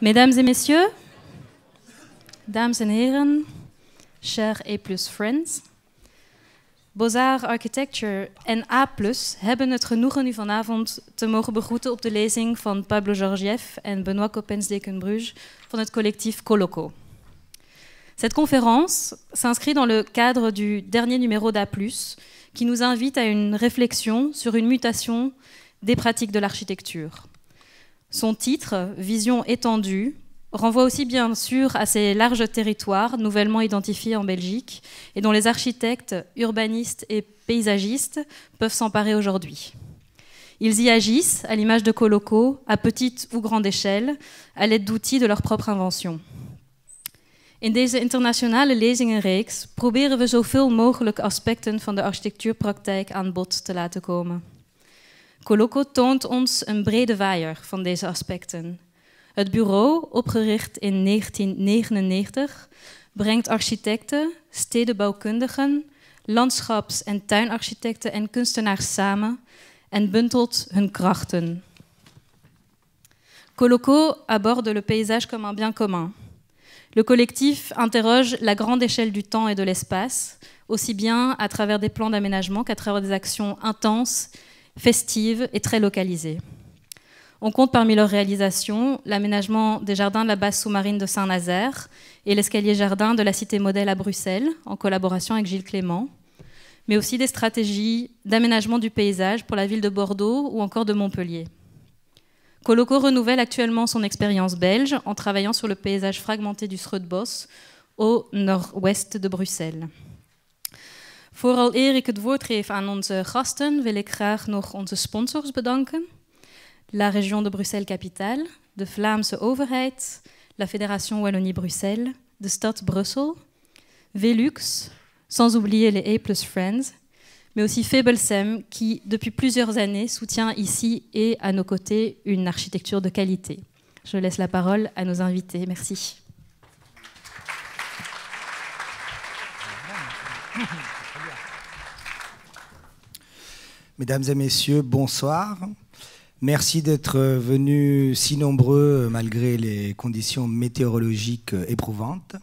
Mesdames et messieurs, dames en heren, chers A+ friends. Beaux-Arts Architecture en A+ hebben het genoegen u vanavond te mogen begroeten op de lezing van Pablo Georgiev en Benoît Coppens-Dekenbruge van het collectif Coloco. Cette conférence s'inscrit dans le cadre du dernier numéro d'A+, qui nous invite à une réflexion sur une mutation des pratiques de l'architecture. Son titre, Vision étendue, renvoie aussi bien sûr à ces larges territoires nouvellement identifiés en Belgique et dont les architectes, urbanistes et paysagistes peuvent s'emparer aujourd'hui. Ils y agissent, à l'image de Coloco, à petite ou grande échelle, à l'aide d'outils de leur propre invention. In deze internationale lezingenreeks proberen we zoveel mogelijk aspecten van de architectuurpraktijk aan bod te laten komen. Coloco toont ons een brede waaier van deze aspecten. Het bureau, opgericht in 1999, brengt architecten, stedenbouwkundigen, landschaps- en tuinarchitecten en kunstenaars samen en bundelt hun krachten. Coloco aborde le paysage comme un bien commun. Le collectif interroge la grande échelle du temps et de l'espace, aussi bien à travers des plans d'aménagement qu'à travers des actions intenses, festives et très localisées. On compte parmi leurs réalisations l'aménagement des jardins de la base sous-marine de Saint-Nazaire et l'escalier jardin de la Cité Modèle à Bruxelles, en collaboration avec Gilles Clément, mais aussi des stratégies d'aménagement du paysage pour la ville de Bordeaux ou encore de Montpellier. Coloco renouvelle actuellement son expérience belge en travaillant sur le paysage fragmenté du Schroedbos au nord-ouest de Bruxelles. Vooral eer ik het woord geef aan onze gasten, wil ik graag nog onze sponsors bedanken. La région de Bruxelles-Capitale, de Vlaamse overheid, la Fédération Wallonie-Bruxelles, de stad Brussel, Velux, sans oublier les A+ Friends, mais aussi Febelsem qui, depuis plusieurs années, soutient ici et à nos côtés une architecture de qualité. Je laisse la parole à nos invités. Merci. Mesdames et messieurs, bonsoir. Merci d'être venus si nombreux malgré les conditions météorologiques éprouvantes.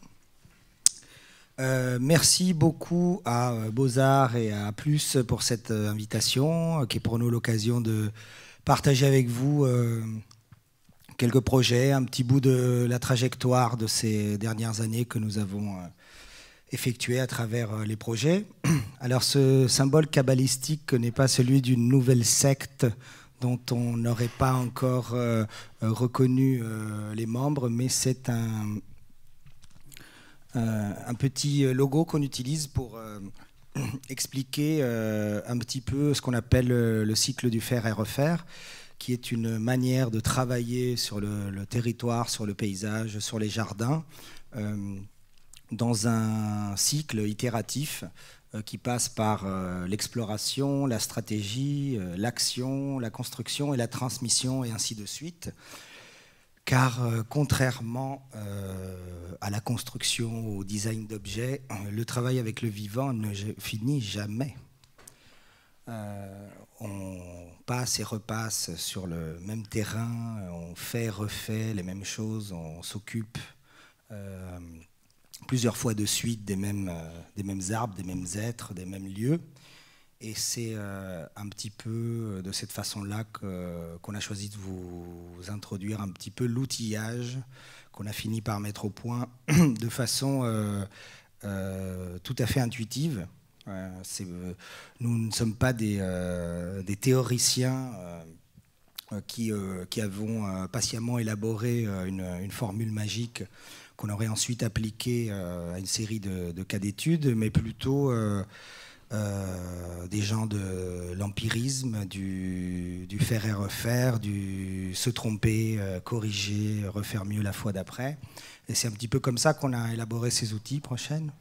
Merci beaucoup à Beaux-Arts et à Plus pour cette invitation, qui est pour nous l'occasion de partager avec vous quelques projets, un petit bout de la trajectoire de ces dernières années que nous avons effectué à travers les projets. Alors ce symbole kabbalistique n'est pas celui d'une nouvelle secte dont on n'aurait pas encore reconnu les membres, mais c'est un petit logo qu'on utilise pour expliquer un petit peu ce qu'on appelle le cycle du faire et refaire, qui est une manière de travailler sur le territoire, sur le paysage, sur les jardins, dans un cycle itératif qui passe par l'exploration, la stratégie, l'action, la construction et la transmission, et ainsi de suite. Car contrairement à la construction, au design d'objets, le travail avec le vivant ne finit jamais. On passe et repasse sur le même terrain, on fait, refait les mêmes choses, on s'occupe plusieurs fois de suite des mêmes arbres, des mêmes êtres, des mêmes lieux. Et c'est un petit peu de cette façon-là qu'on a choisi de vous introduire un petit peu l'outillage qu'on a fini par mettre au point de façon tout à fait intuitive. Nous ne sommes pas des théoriciens qui avons patiemment élaboré une formule magique qu'on aurait ensuite appliquée à une série de cas d'études, mais plutôt des gens de l'empirisme, du faire et refaire, du se tromper, corriger, refaire mieux la fois d'après. Et c'est un petit peu comme ça qu'on a élaboré ces outils. Prochaine.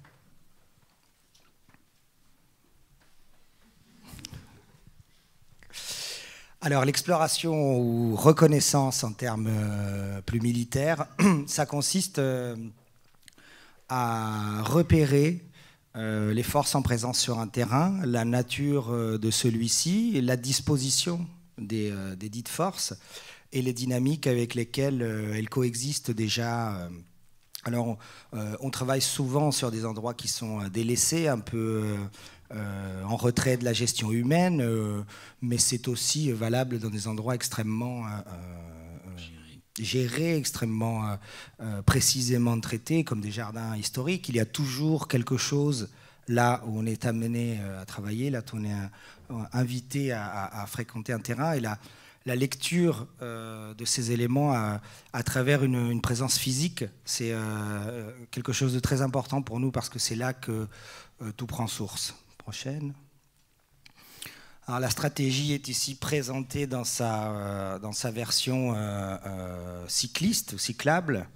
Alors l'exploration ou reconnaissance en termes plus militaires, ça consiste à repérer les forces en présence sur un terrain, la nature de celui-ci, la disposition des dites forces, et les dynamiques avec lesquelles elles coexistent déjà. Alors, on travaille souvent sur des endroits qui sont délaissés, un peu en retrait de la gestion humaine, mais c'est aussi valable dans des endroits extrêmement gérés, extrêmement précisément traités, comme des jardins historiques. Il y a toujours quelque chose là où on est amené à travailler, là où on est invité à fréquenter un terrain. Et la lecture de ces éléments à travers une présence physique, c'est quelque chose de très important pour nous parce que c'est là que tout prend source. Prochaine. Alors, la stratégie est ici présentée dans sa version cycliste ou cyclable,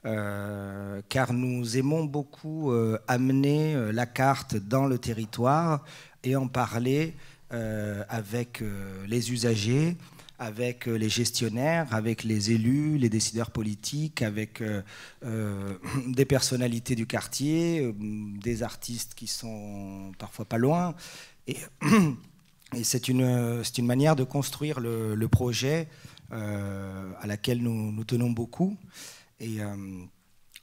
car nous aimons beaucoup amener la carte dans le territoire et en parler avec les usagers, avec les gestionnaires, avec les élus, les décideurs politiques, avec des personnalités du quartier, des artistes qui sont parfois pas loin. Et c'est une manière de construire le projet à laquelle nous tenons beaucoup. Et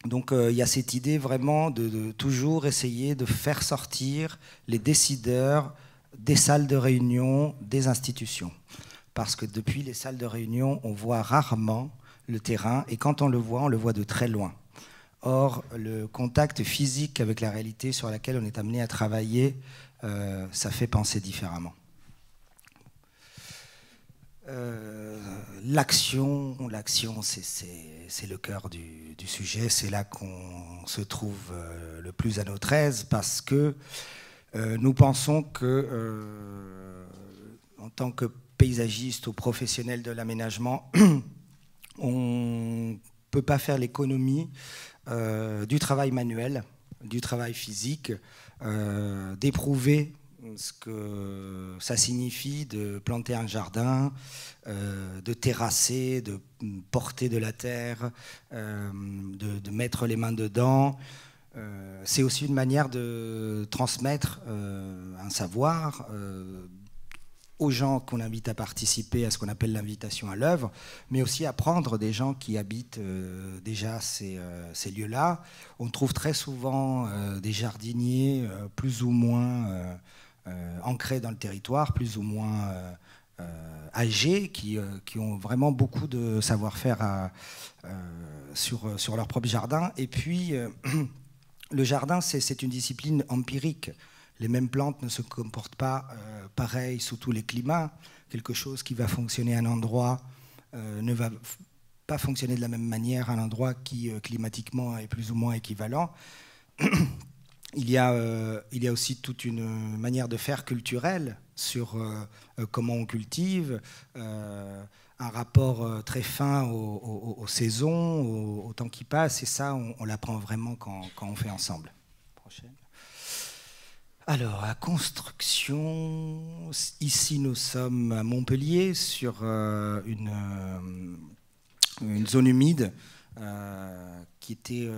donc il y a cette idée vraiment de toujours essayer de faire sortir les décideurs des salles de réunion, des institutions. Parce que depuis les salles de réunion, on voit rarement le terrain, et quand on le voit de très loin. Or, le contact physique avec la réalité sur laquelle on est amené à travailler, ça fait penser différemment. L'action, c'est le cœur du sujet, c'est là qu'on se trouve le plus à notre aise, parce que nous pensons que, en tant que paysagiste ou professionnel de l'aménagement, on ne peut pas faire l'économie du travail manuel, du travail physique, d'éprouver ce que ça signifie de planter un jardin, de terrasser, de porter de la terre, de mettre les mains dedans. C'est aussi une manière de transmettre un savoir aux gens qu'on invite à participer à ce qu'on appelle l'invitation à l'œuvre, mais aussi à prendre des gens qui habitent déjà ces lieux-là. On trouve très souvent des jardiniers plus ou moins ancrés dans le territoire, plus ou moins âgés, qui ont vraiment beaucoup de savoir-faire sur leur propre jardin. Et puis, le jardin, c'est une discipline empirique. Les mêmes plantes ne se comportent pas pareil sous tous les climats. Quelque chose qui va fonctionner à un endroit ne va pas fonctionner de la même manière à un endroit qui climatiquement est plus ou moins équivalent. Il y a aussi toute une manière de faire culturelle sur comment on cultive, un rapport très fin aux saisons, au temps qui passe, et ça, on l'apprend vraiment quand on fait ensemble. Prochaine. Alors, la construction, ici nous sommes à Montpellier sur une zone humide qui était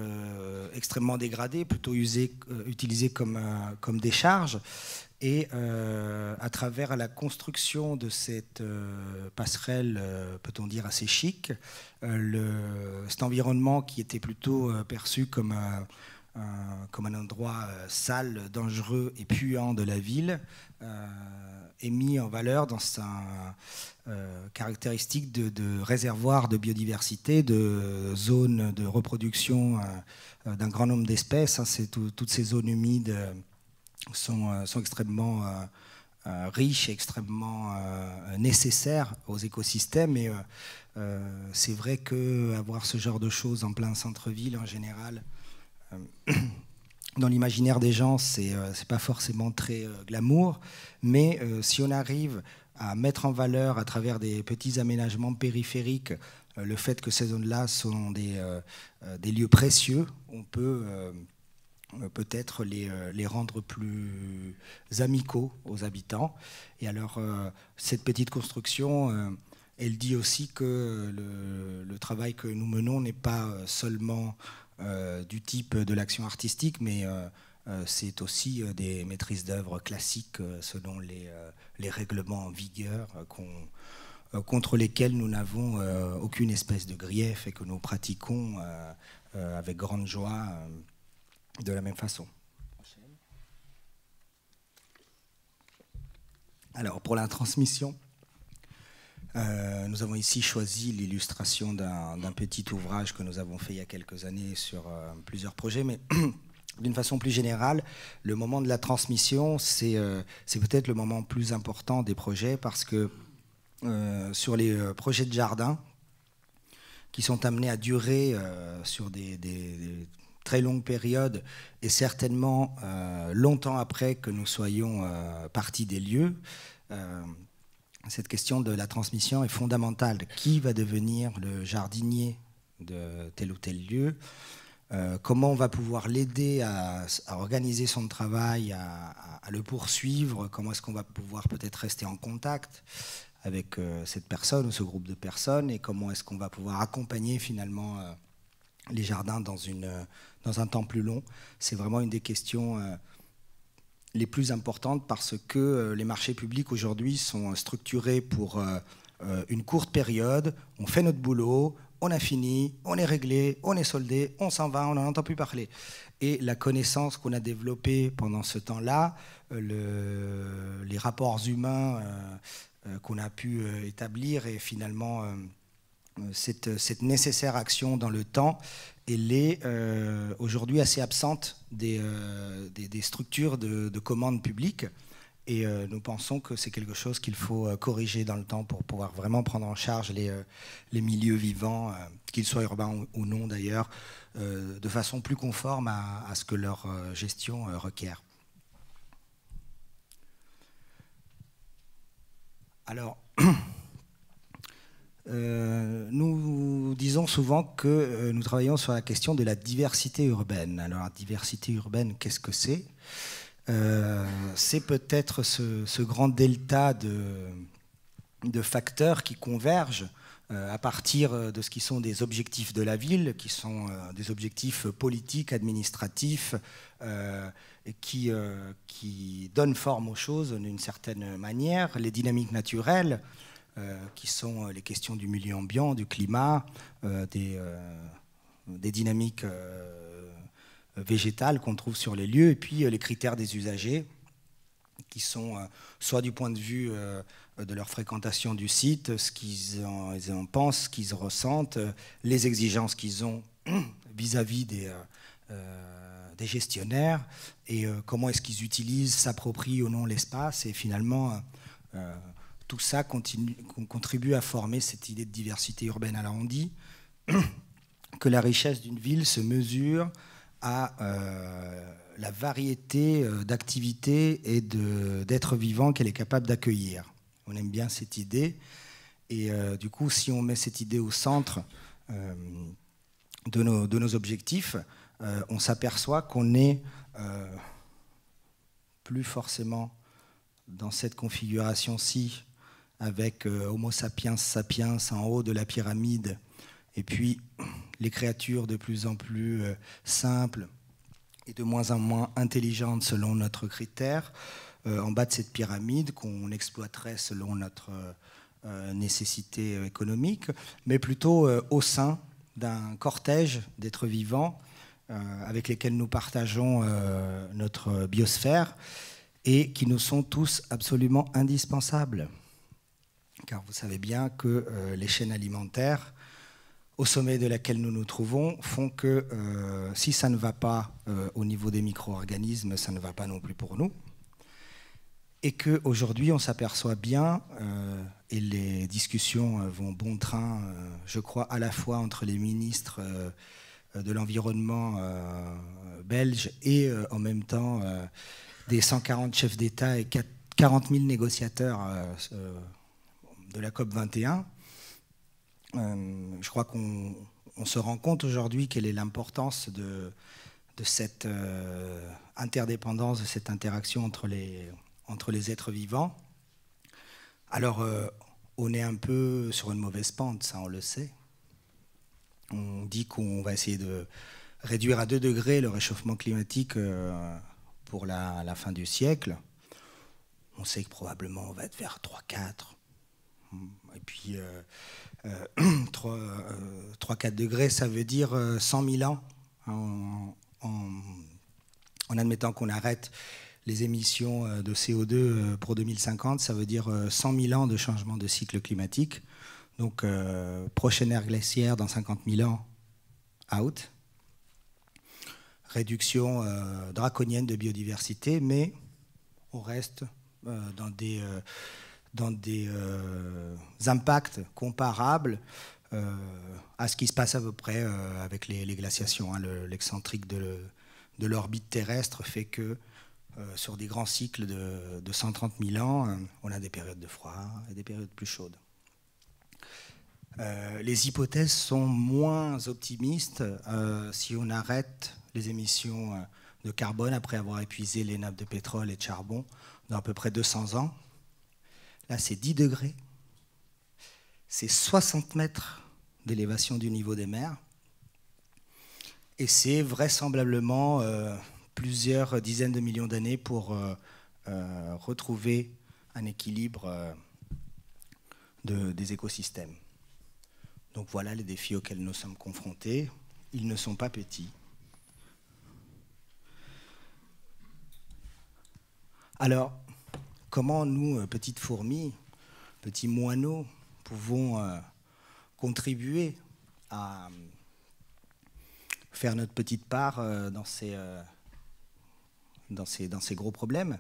extrêmement dégradée, plutôt utilisée comme décharge. Et à travers la construction de cette passerelle, peut-on dire assez chic, cet environnement qui était plutôt perçu comme un endroit sale, dangereux et puant de la ville, est mis en valeur dans sa caractéristique de réservoir de biodiversité, de zone de reproduction d'un grand nombre d'espèces. Toutes ces zones humides sont extrêmement riches et extrêmement nécessaires aux écosystèmes. Et c'est vrai qu'avoir ce genre de choses en plein centre-ville, en général, dans l'imaginaire des gens, c'est pas forcément très glamour, mais si on arrive à mettre en valeur à travers des petits aménagements périphériques le fait que ces zones-là sont des lieux précieux, on peut peut-être les rendre plus amicaux aux habitants. Et alors, cette petite construction, elle dit aussi que le travail que nous menons n'est pas seulement du type de l'action artistique, mais c'est aussi des maîtrises d'œuvre classiques selon les règlements en vigueur contre lesquels nous n'avons aucune espèce de grief et que nous pratiquons avec grande joie de la même façon. Alors, pour la transmission, nous avons ici choisi l'illustration d'un petit ouvrage que nous avons fait il y a quelques années sur plusieurs projets, mais d'une façon plus générale, le moment de la transmission, c'est peut-être le moment plus important des projets parce que sur les projets de jardin qui sont amenés à durer sur des très longues périodes et certainement longtemps après que nous soyons partis des lieux, cette question de la transmission est fondamentale. Qui va devenir le jardinier de tel ou tel lieu? Comment on va pouvoir l'aider à organiser son travail, à le poursuivre? Comment est-ce qu'on va pouvoir peut-être rester en contact avec cette personne ou ce groupe de personnes? Et comment est-ce qu'on va pouvoir accompagner finalement les jardins dans un temps plus long? C'est vraiment une des questions les plus importantes parce que les marchés publics aujourd'hui sont structurés pour une courte période. On fait notre boulot, on a fini, on est réglé, on est soldé, on s'en va, on n'en entend plus parler. Et la connaissance qu'on a développée pendant ce temps-là, les rapports humains qu'on a pu établir et finalement cette nécessaire action dans le temps, elle est aujourd'hui assez absente des structures de commandes publiques. Et nous pensons que c'est quelque chose qu'il faut corriger dans le temps pour pouvoir vraiment prendre en charge les milieux vivants, qu'ils soient urbains ou non d'ailleurs, de façon plus conforme à ce que leur gestion requiert. Alors, nous disons souvent que nous travaillons sur la question de la diversité urbaine. Alors, la diversité urbaine, qu'est-ce que c'est ? C'est peut-être ce grand delta de facteurs qui convergent à partir de ce qui sont des objectifs de la ville, qui sont des objectifs politiques, administratifs, et qui donnent forme aux choses d'une certaine manière, les dynamiques naturelles, qui sont les questions du milieu ambiant, du climat, des dynamiques végétales qu'on trouve sur les lieux, et puis les critères des usagers, qui sont soit du point de vue de leur fréquentation du site, ce qu'ils en pensent, ce qu'ils ressentent, les exigences qu'ils ont vis-à-vis des gestionnaires, et comment est-ce qu'ils utilisent, s'approprient ou non l'espace, et finalement tout ça contribue à former cette idée de diversité urbaine. Alors on dit que la richesse d'une ville se mesure à la variété d'activités et d'êtres vivants qu'elle est capable d'accueillir. On aime bien cette idée, et du coup, si on met cette idée au centre de nos objectifs, on s'aperçoit qu'on n'est plus forcément dans cette configuration-ci, avec Homo sapiens sapiens en haut de la pyramide, et puis les créatures de plus en plus simples et de moins en moins intelligentes selon notre critère, en bas de cette pyramide qu'on exploiterait selon notre nécessité économique, mais plutôt au sein d'un cortège d'êtres vivants avec lesquels nous partageons notre biosphère et qui nous sont tous absolument indispensables. Car vous savez bien que les chaînes alimentaires, au sommet de laquelle nous nous trouvons, font que si ça ne va pas au niveau des micro-organismes, ça ne va pas non plus pour nous. Et qu'aujourd'hui, on s'aperçoit bien, et les discussions vont bon train, je crois, à la fois entre les ministres de l'environnement belges et en même temps des 140 chefs d'État et 40 000 négociateurs de la COP 21. Je crois qu'on se rend compte aujourd'hui quelle est l'importance de cette interdépendance, de cette interaction entre les êtres vivants. Alors, on est un peu sur une mauvaise pente, ça on le sait. On dit qu'on va essayer de réduire à 2 degrés le réchauffement climatique pour la fin du siècle. On sait que probablement on va être vers 3, 4, Et puis 3-4 degrés, ça veut dire 100 000 ans, en admettant qu'on arrête les émissions de CO2 pour 2050, ça veut dire 100 000 ans de changement de cycle climatique. Donc, prochaine ère glaciaire dans 50 000 ans, out. Réduction draconienne de biodiversité, mais on reste dans des impacts comparables à ce qui se passe à peu près avec les glaciations. Hein. L'excentrique de l'orbite terrestre fait que sur des grands cycles de 130 000 ans, on a des périodes de froid et des périodes plus chaudes. Les hypothèses sont moins optimistes si on arrête les émissions de carbone après avoir épuisé les nappes de pétrole et de charbon dans à peu près 200 ans. Là, c'est 10 degrés, c'est 60 mètres d'élévation du niveau des mers, et c'est vraisemblablement plusieurs dizaines de millions d'années pour retrouver un équilibre des écosystèmes. Donc voilà les défis auxquels nous sommes confrontés. Ils ne sont pas petits. Alors, comment nous, petites fourmis, petits moineaux, pouvons contribuer à faire notre petite part dans ces gros problèmes?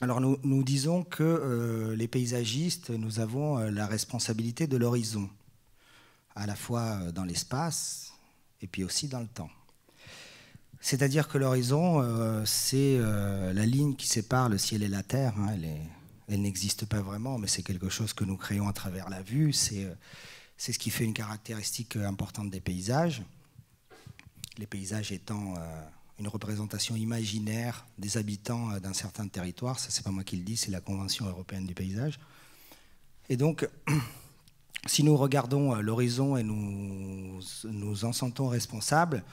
Alors nous disons que les paysagistes, nous avons la responsabilité de l'horizon, à la fois dans l'espace et puis aussi dans le temps. C'est-à-dire que l'horizon, c'est la ligne qui sépare le ciel et la terre. Hein. Elle n'existe pas vraiment, mais c'est quelque chose que nous créons à travers la vue. C'est ce qui fait une caractéristique importante des paysages. Les paysages étant une représentation imaginaire des habitants d'un certain territoire. Ça, c'est pas moi qui le dis, c'est la Convention européenne du paysage. Et donc, si nous regardons l'horizon et nous en sentons responsables,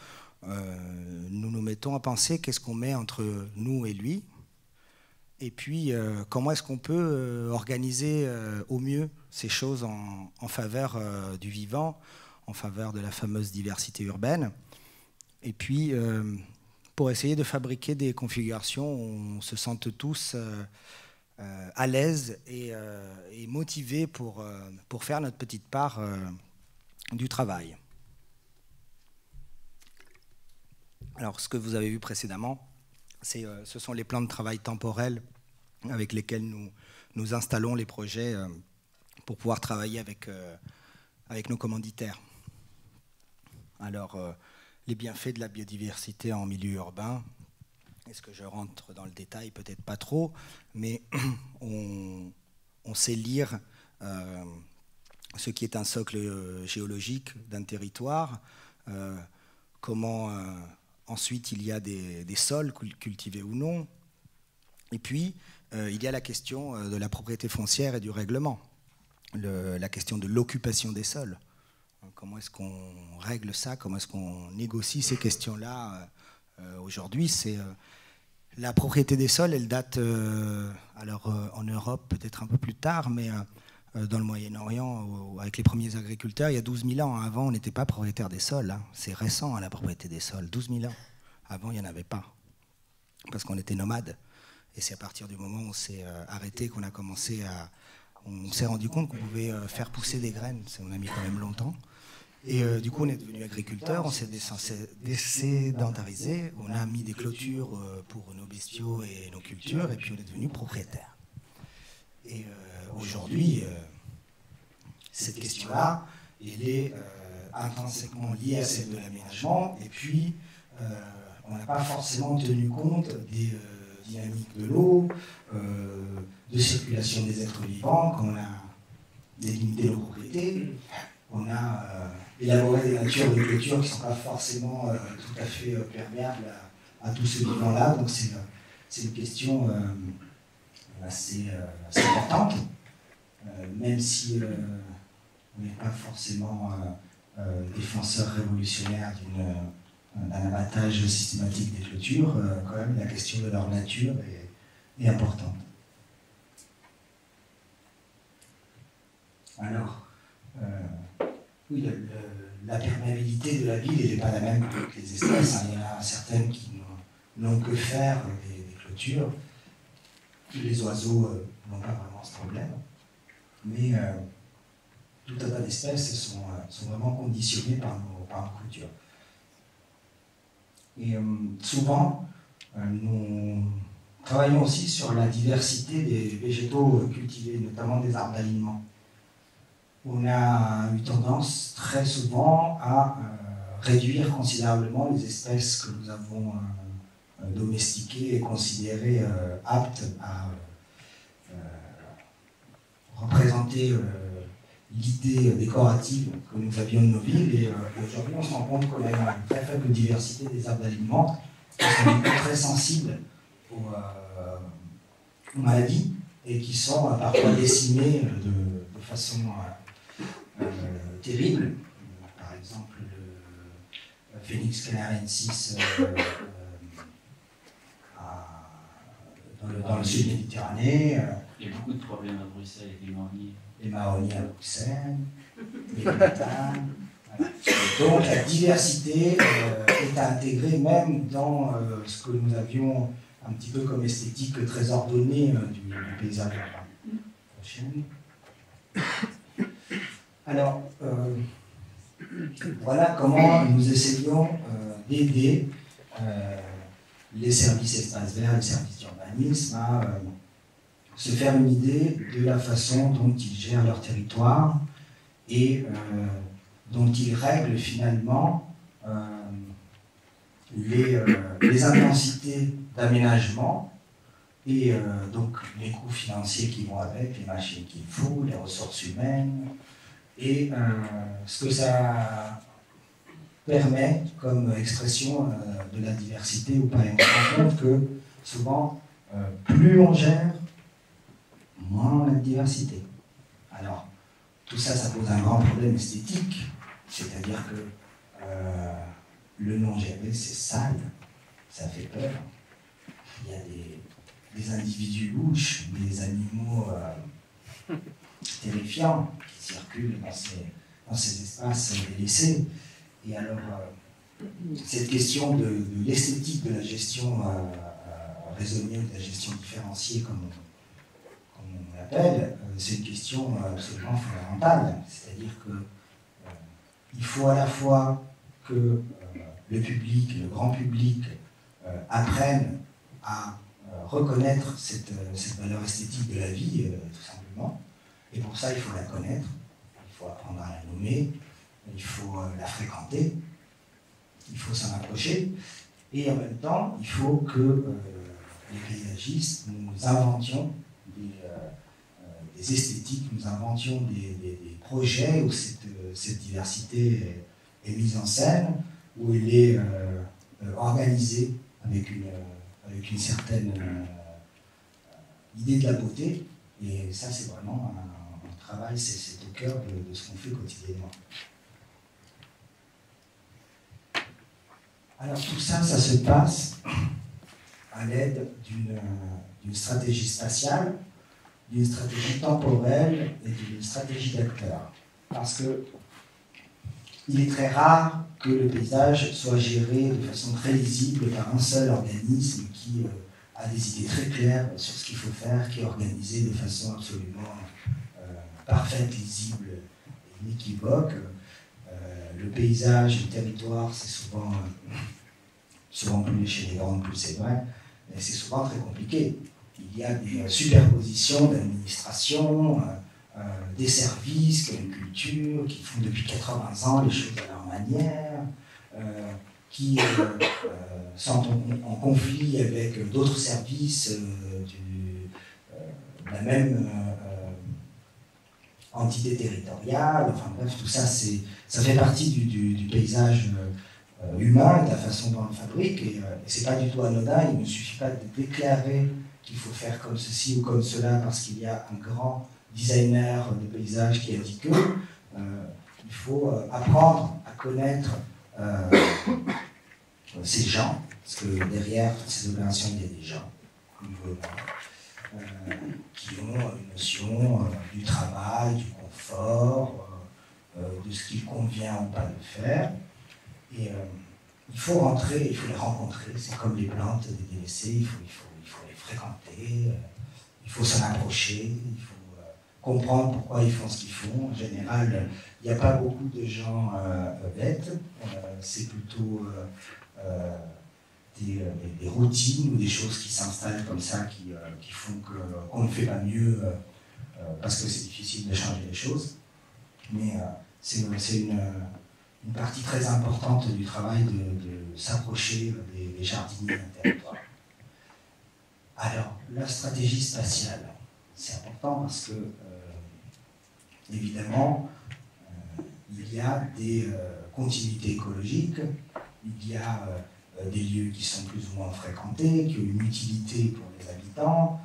nous nous mettons à penser qu'est-ce qu'on met entre nous et lui, et puis comment est-ce qu'on peut organiser au mieux ces choses en faveur du vivant, en faveur de la fameuse diversité urbaine, et puis pour essayer de fabriquer des configurations où on se sente tous à l'aise et motivés pour faire notre petite part du travail. Alors, ce que vous avez vu précédemment, ce sont les plans de travail temporels avec lesquels nous installons les projets pour pouvoir travailler avec nos commanditaires. Alors, les bienfaits de la biodiversité en milieu urbain, est-ce que je rentre dans le détail? Peut-être pas trop, mais on sait lire ce qui est un socle géologique d'un territoire, comment ensuite il y a des sols cultivés ou non, et puis il y a la question de la propriété foncière et du règlement, la question de l'occupation des sols. Comment est-ce qu'on règle ça? Comment est-ce qu'on négocie ces questions-là aujourd'hui? La propriété des sols, elle date, alors en Europe peut-être un peu plus tard, mais dans le Moyen-Orient, avec les premiers agriculteurs, il y a 12 000 ans. Avant, on n'était pas propriétaire des sols. Hein. C'est récent, hein, la propriété des sols, 12 000 ans. Avant, il n'y en avait pas, parce qu'on était nomades. Et c'est à partir du moment où on s'est arrêté qu'on a commencé à... On s'est rendu compte qu'on pouvait faire pousser des graines. On a mis quand même longtemps. Et du coup, on est devenu agriculteur, on s'est désédentarisé, on a mis des clôtures pour nos bestiaux et nos cultures, et puis on est devenu propriétaire. Et aujourd'hui, cette question-là, elle est intrinsèquement liée à celle de l'aménagement, et puis on n'a pas forcément tenu compte des dynamiques de l'eau, de circulation des êtres vivants, quand on a délimité nos propriétés. On a élaboré des natures de clôture qui ne sont pas forcément tout à fait perméables à tous ces vivants-là. Donc c'est une question assez importante, même si on n'est pas forcément défenseur révolutionnaire d'un abattage systématique des clôtures. Quand même, la question de leur nature est importante. Alors, oui, la perméabilité de la ville n'est pas la même que les espèces. Il y en a certaines qui n'ont que faire des clôtures. Les oiseaux n'ont pas vraiment ce problème. Mais tout un tas d'espèces sont vraiment conditionnées par nos clôtures. Et souvent, nous travaillons aussi sur la diversité des végétaux cultivés, notamment des arbres d'alignement. On a eu tendance très souvent à réduire considérablement les espèces que nous avons domestiquées et considérées aptes à représenter l'idée décorative que nous avions de nos villes. Et aujourd'hui, on se rend compte qu'on a une très faible diversité des arbres d'alignement, qui sont très sensibles aux maladies et qui sont parfois décimés de façon terrible. Par exemple, le Phoenix canariensis dans le sud Méditerranée. Il y a beaucoup de problèmes à Bruxelles avec les marronniers. Les marronniers à Bruxelles, les montagnes. Voilà. Donc la diversité est intégrée même dans ce que nous avions un petit peu comme esthétique très ordonnée du paysage urbain. Prochaine. Alors, voilà comment nous essayons d'aider les services espaces verts, les services d'urbanisme à se faire une idée de la façon dont ils gèrent leur territoire et dont ils règlent finalement les intensités d'aménagement et donc les coûts financiers qui vont avec, les machines qu'il faut, les ressources humaines et ce que ça permet comme expression de la diversité ou pas. Et on se rend compte que souvent, plus on gère, moins la diversité. Alors, tout ça, ça pose un grand problème esthétique, c'est-à-dire que le non-géré, c'est sale, ça fait peur. Il y a des individus louches, des animaux terrifiants qui circulent dans ces espaces délaissés. Et alors, cette question de l'esthétique de la gestion raisonnée, de la gestion différenciée, comme on l'appelle, c'est une question absolument fondamentale. C'est-à-dire qu'il faut à la fois que le public, le grand public, apprenne à reconnaître cette valeur esthétique de la vie, tout simplement. Et pour ça, il faut la connaître, il faut apprendre à la nommer, il faut la fréquenter, il faut s'en approcher. Et en même temps, il faut que les paysagistes, nous inventions des esthétiques, nous inventions des projets où cette diversité est mise en scène, où elle est organisée avec une certaine idée de la beauté. Et ça, c'est vraiment un travail, c'est au cœur de ce qu'on fait quotidiennement. Alors tout ça, ça se passe à l'aide d'une stratégie spatiale, d'une stratégie temporelle et d'une stratégie d'acteur. Parce que il est très rare que le paysage soit géré de façon très lisible par un seul organisme qui a des idées très claires sur ce qu'il faut faire, qui est organisé de façon absolument parfaite, lisible et inéquivoque. Le paysage, le territoire, c'est souvent plus chez les grandes, plus c'est vrai, mais c'est souvent très compliqué. Il y a des superpositions d'administration, des services comme culture, qui font depuis 80 ans les choses à leur manière, qui sont en conflit avec d'autres services de la même entité territoriale. Enfin bref, tout ça, ça fait partie du paysage humain, de la façon dont on le fabrique, et c'est pas du tout anodin. Il ne suffit pas de déclarer qu'il faut faire comme ceci ou comme cela parce qu'il y a un grand designer de paysage qui a dit que. Il faut apprendre à connaître ces gens, parce que derrière toutes ces opérations, il y a des gens, qui ont une notion du travail, du confort, de ce qu'il convient ou pas de faire. Et il faut rentrer, il faut les rencontrer. C'est comme les plantes des délaissés, il faut les fréquenter, il faut s'en approcher, il faut comprendre pourquoi ils font ce qu'ils font. En général, il n'y a pas beaucoup de gens bêtes, c'est plutôt des routines ou des choses qui s'installent comme ça, qui font qu'on ne fait pas mieux parce que c'est difficile de changer les choses. Mais c'est une partie très importante du travail de s'approcher des jardiniers d'un territoire. Alors, la stratégie spatiale, c'est important parce que, évidemment, il y a des continuités écologiques, il y a des lieux qui sont plus ou moins fréquentés, qui ont une utilité pour les habitants,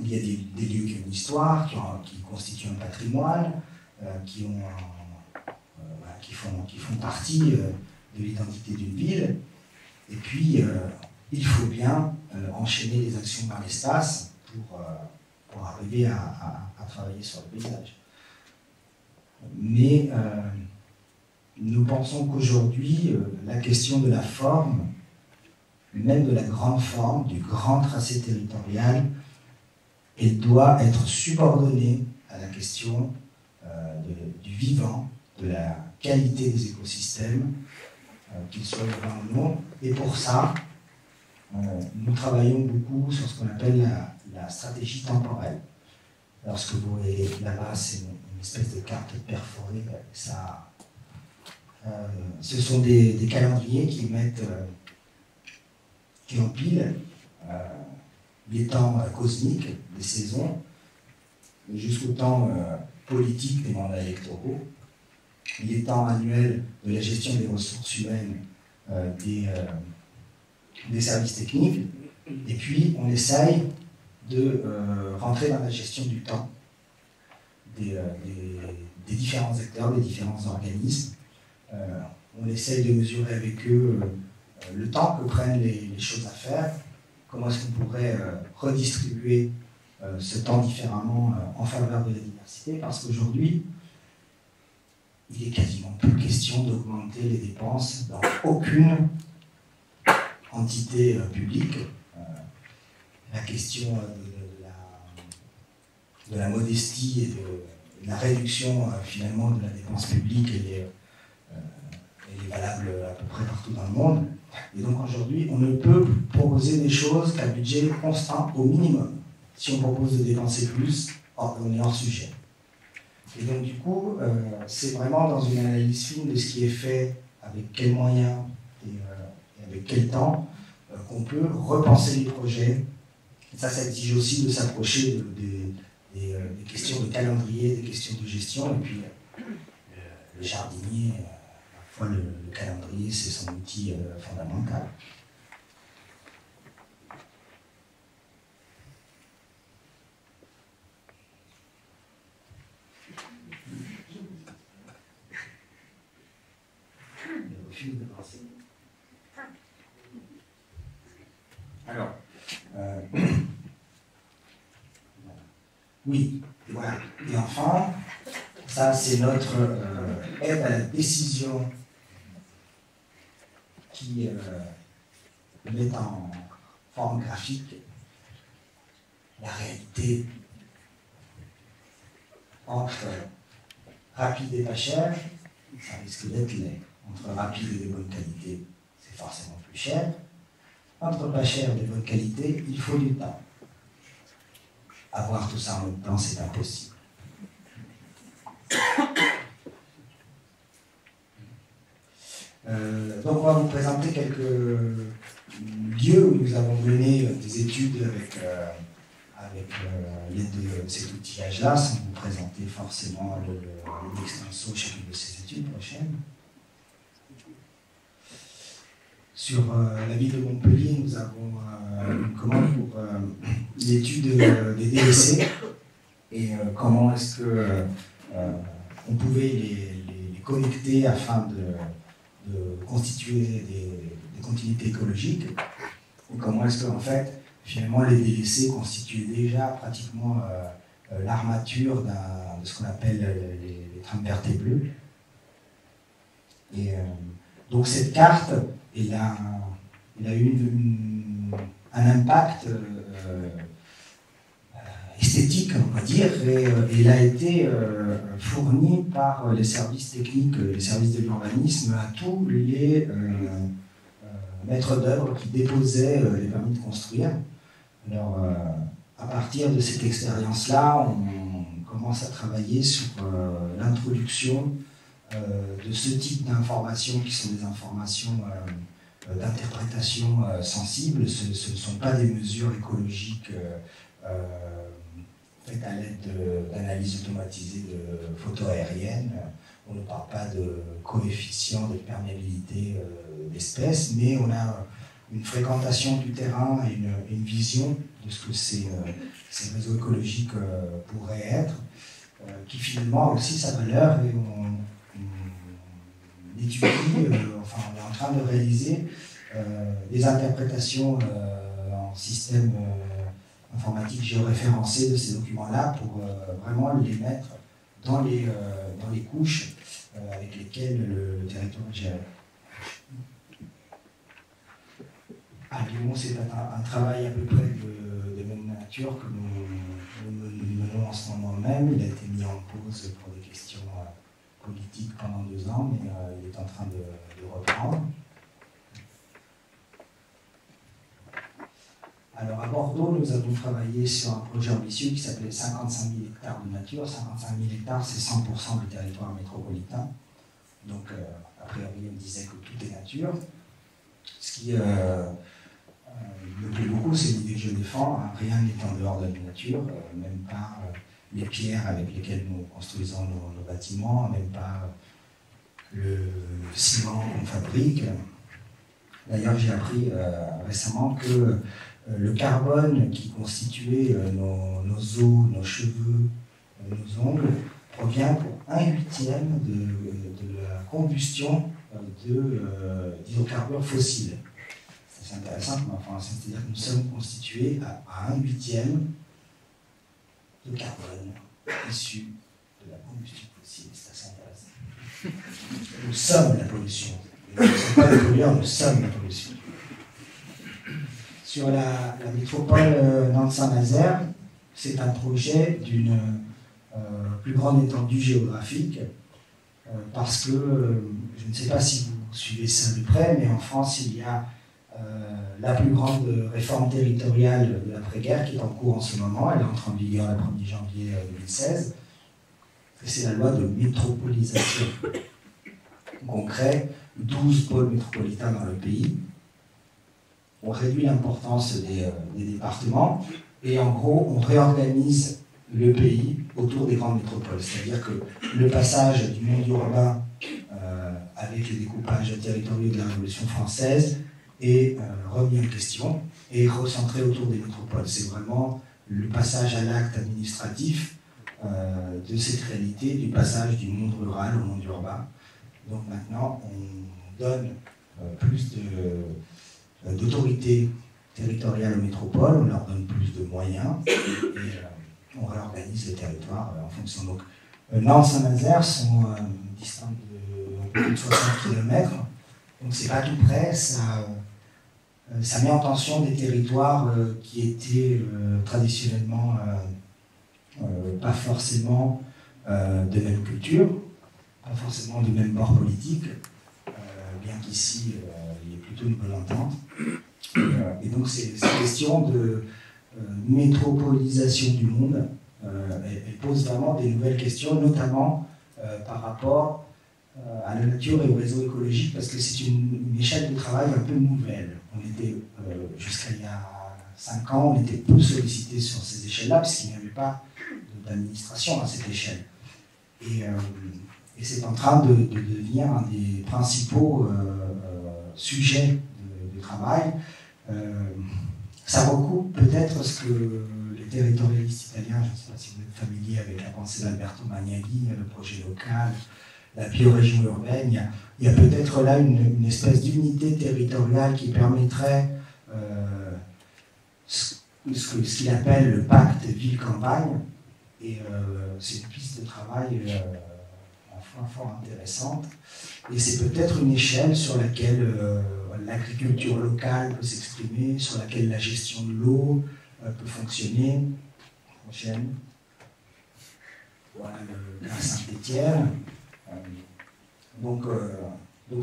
il y a des lieux qui ont une histoire, qui constituent un patrimoine, qui font partie de l'identité d'une ville. Et puis, il faut bien enchaîner les actions dans l'espace pour arriver à travailler sur le paysage. Mais nous pensons qu'aujourd'hui, la question de la forme, même de la grande forme, du grand tracé territorial, elle doit être subordonnée à la question du vivant, de la qualité des écosystèmes, qu'ils soient urbains ou non. Et pour ça, nous travaillons beaucoup sur ce qu'on appelle la stratégie temporelle. Alors ce que vous voyez là-bas, c'est une espèce de carte perforée. Ce sont des calendriers qui empilent les temps cosmiques des saisons jusqu'au temps politique des mandats électoraux, les temps annuels de la gestion des ressources humaines, des services techniques, et puis on essaye de rentrer dans la gestion du temps des différents acteurs, des différents organismes. On essaye de mesurer avec eux le temps que prennent les choses à faire, comment est-ce qu'on pourrait redistribuer ce temps différemment en faveur de la diversité, parce qu'aujourd'hui, il est quasiment plus question d'augmenter les dépenses dans aucune entité publique. La question de la modestie et de la réduction finalement de la dépense publique, elle est valable à peu près partout dans le monde. Et donc aujourd'hui, on ne peut proposer des choses qu'à budget constant au minimum. Si on propose de dépenser plus, on est hors sujet. Et donc du coup, c'est vraiment dans une analyse fine de ce qui est fait, avec quels moyens et avec quel temps, qu'on peut repenser les projets. Et ça exige aussi de s'approcher des questions de calendrier, des questions de gestion. Et puis le jardinier, parfois le calendrier, c'est son outil fondamental. Alors, oui, voilà. Et enfin, ça c'est notre aide à la décision qui met en forme graphique la réalité entre rapide et pas cher. Ça risque d'être laid. Entre rapide et de bonne qualité, c'est forcément plus cher. Entre pas cher et de bonne qualité, il faut du temps. Avoir tout ça en même temps, c'est impossible. Donc on va vous présenter quelques lieux où nous avons mené des études avec l'aide de cet outillage-là, sans vous présenter forcément l'extenso chacune de ces études prochaines. Sur la ville de Montpellier, nous avons une commande pour l'étude des délaissés et comment est-ce que on pouvait les connecter afin de constituer des continuités écologiques, et comment est-ce qu'en fait finalement les délaissés constituaient déjà pratiquement l'armature de ce qu'on appelle les trames vertes et bleues. Et donc cette carte, elle a eu un impact esthétique, on va dire, et elle a été fournie par les services techniques, les services de l'urbanisme à tous les maîtres d'œuvre qui déposaient les permis de construire. Alors, à partir de cette expérience-là, on commence à travailler sur l'introduction de ce type d'informations qui sont des informations d'interprétation sensible. Ce ne sont pas des mesures écologiques faites à l'aide d'analyses automatisées de photos aériennes. On ne parle pas de coefficient de perméabilité d'espèces, mais on a une fréquentation du terrain et une vision de ce que ces réseaux écologiques pourraient être, qui finalement a aussi sa valeur, et on étudie, enfin on est en train de réaliser des interprétations en système informatique géoréférencé de ces documents-là pour vraiment les mettre dans les couches avec lesquelles le territoire est géré. À Lyon, c'est un travail à peu près de même nature que nous menons en ce moment même. Il a été mis en pause pour des questions politiques pendant 2 ans, mais il est en train de reprendre. Alors à Bordeaux, nous avons travaillé sur un projet ambitieux qui s'appelait 55 000 hectares de nature. 55 000 hectares, c'est 100% du territoire métropolitain. Donc, a priori, on disait que tout est nature. Ce qui me plaît beaucoup, c'est l'idée que je défends. Rien n'est en dehors de la nature, même pas les pierres avec lesquelles nous construisons nos bâtiments, même pas le ciment qu'on fabrique. D'ailleurs, j'ai appris récemment que le carbone qui constituait nos os, nos cheveux, nos ongles, provient pour 1/8 de la combustion d'hydrocarbures fossiles. C'est intéressant, mais enfin, c'est-à-dire que nous sommes constitués à 1/8 de carbone issu de la combustion fossile. C'est assez intéressant. Nous sommes la pollution. Nous ne sommes pas les pollueurs, nous sommes la pollution. Sur la métropole Nantes-Saint-Nazaire, c'est un projet d'une plus grande étendue géographique, parce que, je ne sais pas si vous suivez ça de près, mais en France, il y a la plus grande réforme territoriale de l'après-guerre qui est en cours en ce moment. Elle entre en vigueur le 1er janvier 2016. Et c'est la loi de métropolisation. Donc on crée 12 pôles métropolitains dans le pays. On réduit l'importance des départements et en gros, on réorganise le pays autour des grandes métropoles. C'est-à-dire que le passage du monde urbain avec les découpages territoriaux de la Révolution française est remis en question et recentré autour des métropoles. C'est vraiment le passage à l'acte administratif de cette réalité, du passage du monde rural au monde urbain. Donc maintenant, on donne plus d'autorité territoriale aux métropoles, on leur donne plus de moyens et on réorganise les territoires en fonction. Donc, Nantes-Saint-Nazaire sont distantes de plus de 60 km, donc c'est pas tout près, ça met en tension des territoires qui étaient traditionnellement pas forcément de même culture, pas forcément de même bord politique, bien qu'ici il y ait plutôt une bonne entente. Et donc ces questions de métropolisation du monde, elles posent vraiment des nouvelles questions, notamment par rapport à la nature et au réseau écologique, parce que c'est une échelle de travail un peu nouvelle. On était, jusqu'à il y a 5 ans, on était peu sollicité sur ces échelles-là, puisqu'il n'y avait pas d'administration à cette échelle. Et c'est en train de devenir un des principaux sujets de travail. Ça recoupe peut-être ce que les territorialistes italiens, je ne sais pas si vous êtes familier avec la pensée d'Alberto Magnaghi, le projet local, la biorégion urbaine, il y a peut-être là une espèce d'unité territoriale qui permettrait ce qu'il appelle le pacte ville-campagne. Et c'est une piste de travail fort intéressante. Et c'est peut-être une échelle sur laquelle l'agriculture locale peut s'exprimer, sur laquelle la gestion de l'eau peut fonctionner. Prochaine. Voilà le cas Saint-Étienne. Donc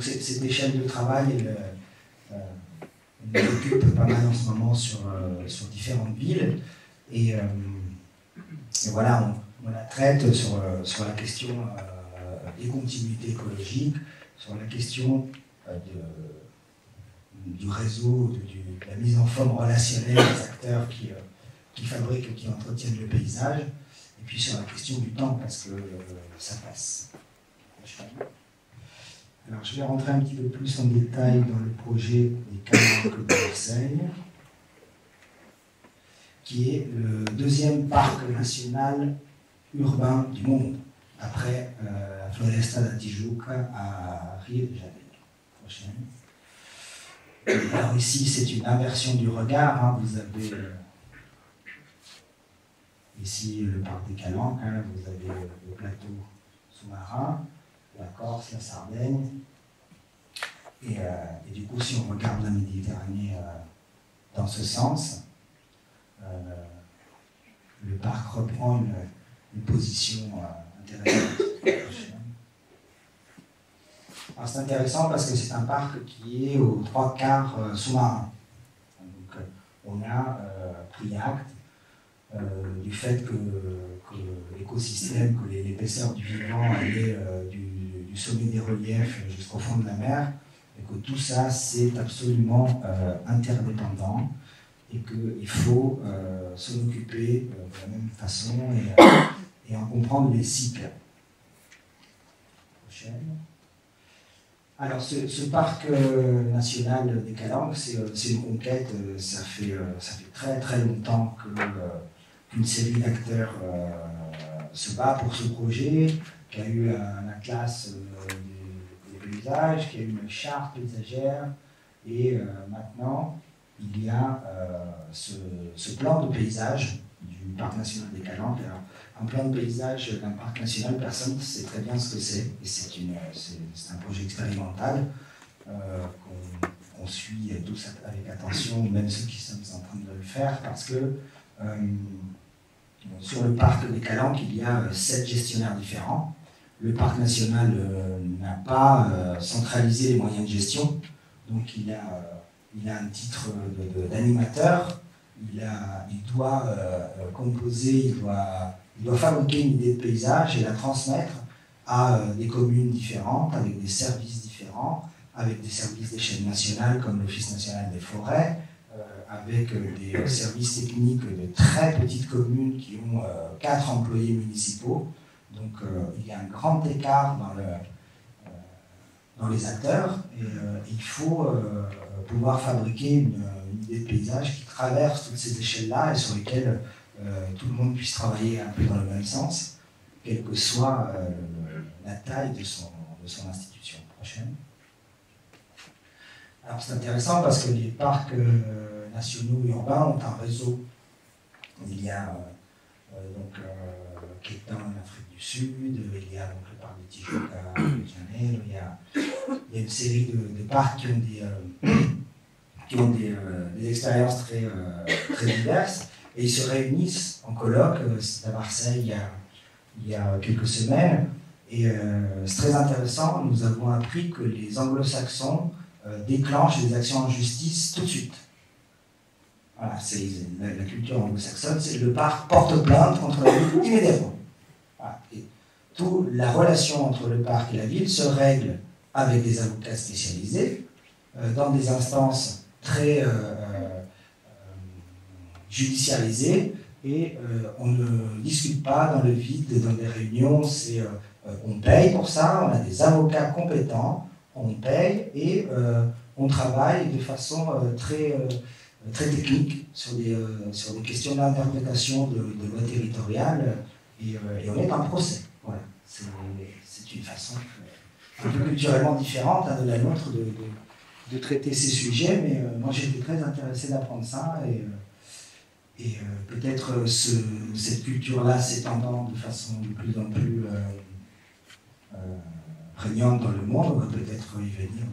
cette échelle de travail, elle occupe pas mal en ce moment sur différentes villes. Et voilà, on la traite sur la question des continuités écologiques, sur la question du réseau, de la mise en forme relationnelle des acteurs qui fabriquent, qui entretiennent le paysage, et puis sur la question du temps, parce que ça passe. Alors je vais rentrer un petit peu plus en détail dans le projet des Calanques de Marseille, qui est le deuxième parc national urbain du monde, après la Floresta da Tijuca à Rio de Janeiro. Prochaine. Alors ici, c'est une inversion du regard. Hein. Vous avez ici le parc des Calanques, hein. Vous avez le plateau sous-marin, la Corse, la Sardaigne. Et du coup, si on regarde la Méditerranée dans ce sens, le parc reprend une position intéressante. Alors c'est intéressant parce que c'est un parc qui est aux 3/4 sous-marin. Donc on a pris acte du fait que l'écosystème, que l'épaisseur du vivant allait du sommet des reliefs jusqu'au fond de la mer, et que tout ça c'est absolument interdépendant et qu'il faut s'en occuper de la même façon et en comprendre les cycles. Prochaine. Alors, ce parc national des Calanques, c'est une conquête. Ça fait très très longtemps qu'une série d'acteurs se bat pour ce projet, qui a eu un atlas des paysages, qui a eu une charte paysagère, et maintenant il y a ce plan de paysage du parc national des Calanques. Alors, un plan de paysage d'un parc national, personne ne sait très bien ce que c'est. Et c'est un projet expérimental qu'on suit tous avec attention, même ceux qui sommes en train de le faire, parce que sur le parc des Calanques, il y a 7 gestionnaires différents. Le parc national n'a pas centralisé les moyens de gestion, donc il a un titre d'animateur. Il doit composer, il doit fabriquer une idée de paysage et la transmettre à des communes différentes, avec des services différents, avec des services d'échelle nationale comme l'Office national des forêts, avec des services techniques de très petites communes qui ont 4 employés municipaux. Donc il y a un grand écart dans les acteurs et il faut pouvoir fabriquer une idée de paysage qui traverse toutes ces échelles-là et sur lesquelles tout le monde puisse travailler un peu dans le même sens, quelle que soit la taille de son institution. Prochaine. Alors c'est intéressant parce que les parcs nationaux urbains ont un réseau. Il y a Cape Town en Afrique du Sud, il y a donc le parc de Tijuca à Rio de Janeiro, il y a une série de parcs qui ont des expériences très diverses, et ils se réunissent en colloque. C'est à Marseille il y a quelques semaines, et c'est très intéressant. Nous avons appris que les anglo-saxons déclenchent des actions en justice tout de suite. Voilà, c'est la culture anglo-saxonne, c'est le parc porte plainte contre la ville immédiatement. Voilà. Et toute la relation entre le parc et la ville se règle avec des avocats spécialisés, dans des instances très judiciarisées, et on ne discute pas dans le vide, dans des réunions. On paye pour ça, on a des avocats compétents, on paye et on travaille de façon très technique sur des questions d'interprétation de loi territoriale, et on est en procès. Voilà. C'est une façon un peu culturellement différente de la nôtre de traiter ces sujets, mais moi j'étais très intéressé d'apprendre ça, Et peut-être cette culture-là s'étendant de façon de plus en plus prégnante dans le monde, on va peut-être y venir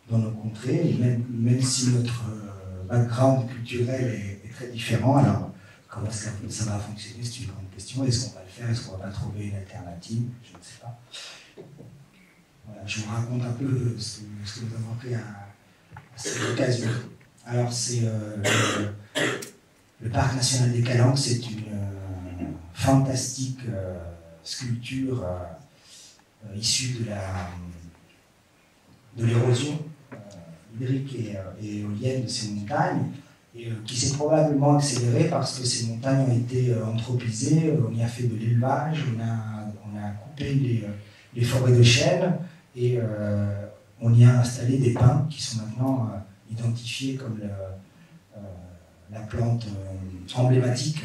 dans nos contrées, même si notre background culturel est très différent. Alors, comment est-ce que ça va fonctionner? C'est une grande question. Est-ce qu'on va le faire? Est-ce qu'on va pas trouver une alternative? Je ne sais pas. Voilà, je vous raconte un peu ce que nous avons appris à cette occasion. Alors, c'est le parc national des Calanques, c'est une fantastique sculpture issue de l'érosion hydrique et éolienne de ces montagnes, et qui s'est probablement accélérée parce que ces montagnes ont été anthropisées, on y a fait de l'élevage, on a coupé les forêts de chênes, et on y a installé des pins qui sont maintenant identifiés comme la plante emblématique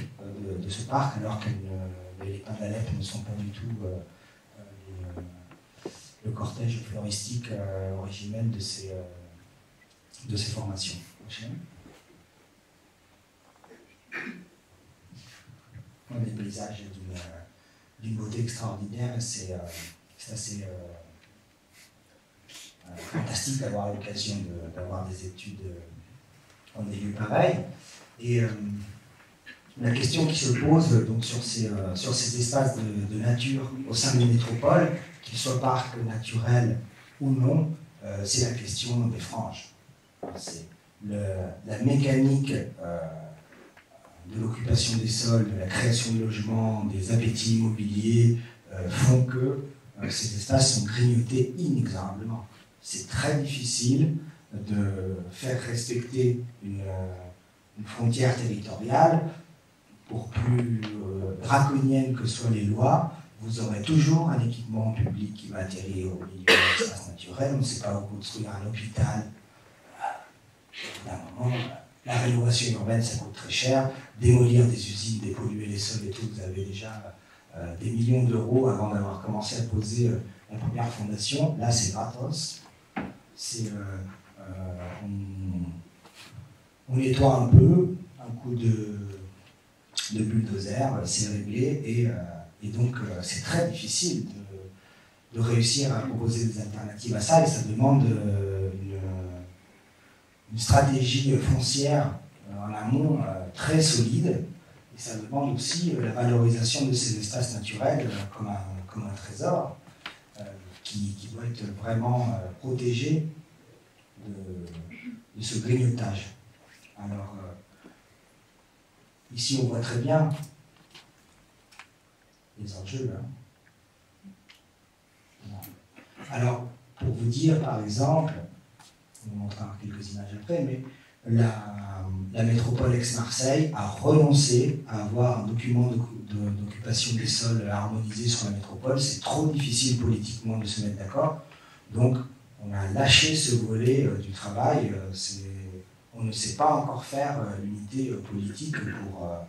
de ce parc, alors que les pins d'Alep ne sont pas du tout le cortège floristique originel de ces formations. On a des paysages d'une beauté extraordinaire, c'est assez fantastique d'avoir l'occasion d'avoir des études en des lieux pareils. Et la question qui se pose donc, sur ces espaces de nature au sein des métropoles, qu'ils soient parcs naturels ou non, c'est la question des franges. C'est la mécanique de l'occupation des sols, de la création de logements, des appétits immobiliers font que ces espaces sont grignotés inexorablement. C'est très difficile de faire respecter une frontière territoriale, pour plus draconiennes que soient les lois. Vous aurez toujours un équipement public qui va atterrir au milieu de l'espace naturel. On ne sait pas où construire un hôpital. D'un moment, la rénovation urbaine, ça coûte très cher. Démolir des usines, dépolluer les sols et tout, vous avez déjà des millions d'euros avant d'avoir commencé à poser la première fondation. Là, c'est gratos. On nettoie un peu, un coup de bulldozer, c'est réglé, et donc c'est très difficile de réussir à proposer des alternatives à ça, et ça demande une stratégie foncière en amont très solide, et ça demande aussi la valorisation de ces espaces naturels comme un trésor qui doit être vraiment protégé de ce grignotage. Alors, ici, on voit très bien les enjeux. Hein. Alors, pour vous dire, par exemple, on vous montrera quelques images après, mais la métropole Aix-Marseille a renoncé à avoir un document d'occupation des sols harmonisé sur la métropole. C'est trop difficile politiquement de se mettre d'accord. Donc, on a lâché ce volet du travail. On ne sait pas encore faire l'unité politique pour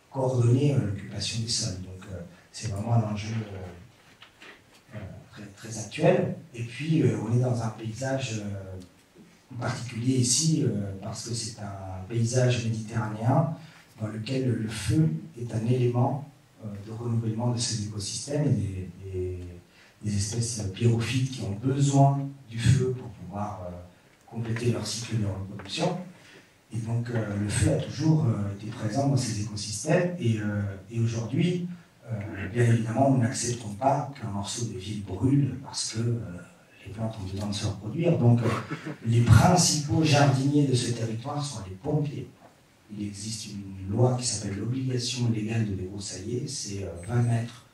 coordonner l'occupation des sols. Donc c'est vraiment un enjeu très, très actuel. Et puis on est dans un paysage particulier ici, parce que c'est un paysage méditerranéen dans lequel le feu est un élément de renouvellement de ces écosystèmes, et des espèces pyrophytes qui ont besoin du feu pour pouvoir compléter leur cycle de reproduction. Et donc le feu a toujours été présent dans ces écosystèmes, et aujourd'hui, bien évidemment, nous n'acceptons pas qu'un morceau de ville brûle parce que les plantes ont besoin de se reproduire. Donc les principaux jardiniers de ce territoire sont les pompiers. Il existe une loi qui s'appelle l'obligation légale de débroussailler, c'est 20 mètres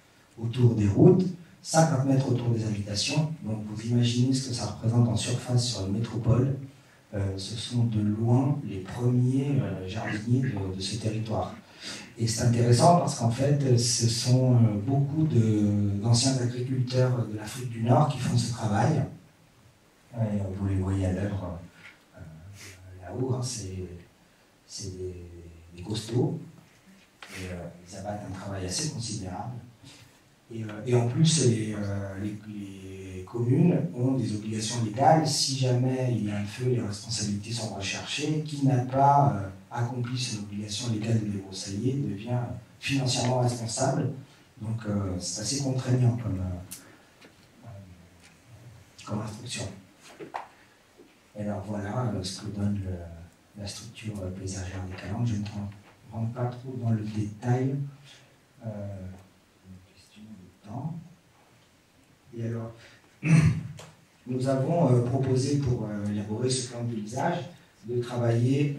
autour des routes, 50 mètres autour des habitations. Donc vous imaginez ce que ça représente en surface sur une métropole. Ce sont de loin les premiers jardiniers de ce territoire. Et c'est intéressant parce qu'en fait, ce sont beaucoup d'anciens agriculteurs de l'Afrique du Nord qui font ce travail. Et vous les voyez à l'œuvre là-haut, hein, c'est des costauds. Et ils abattent un travail assez considérable. Et en plus, les communes ont des obligations légales. Si jamais il y a un feu, les responsabilités sont recherchées. Qui n'a pas accompli son obligation légale de débroussailler devient financièrement responsable. Donc c'est assez contraignant comme instruction. Et alors voilà ce que donne la structure paysagère des calanques. Je ne rentre pas trop dans le détail. Une question de temps. Et alors, nous avons proposé pour élaborer ce plan de paysage de travailler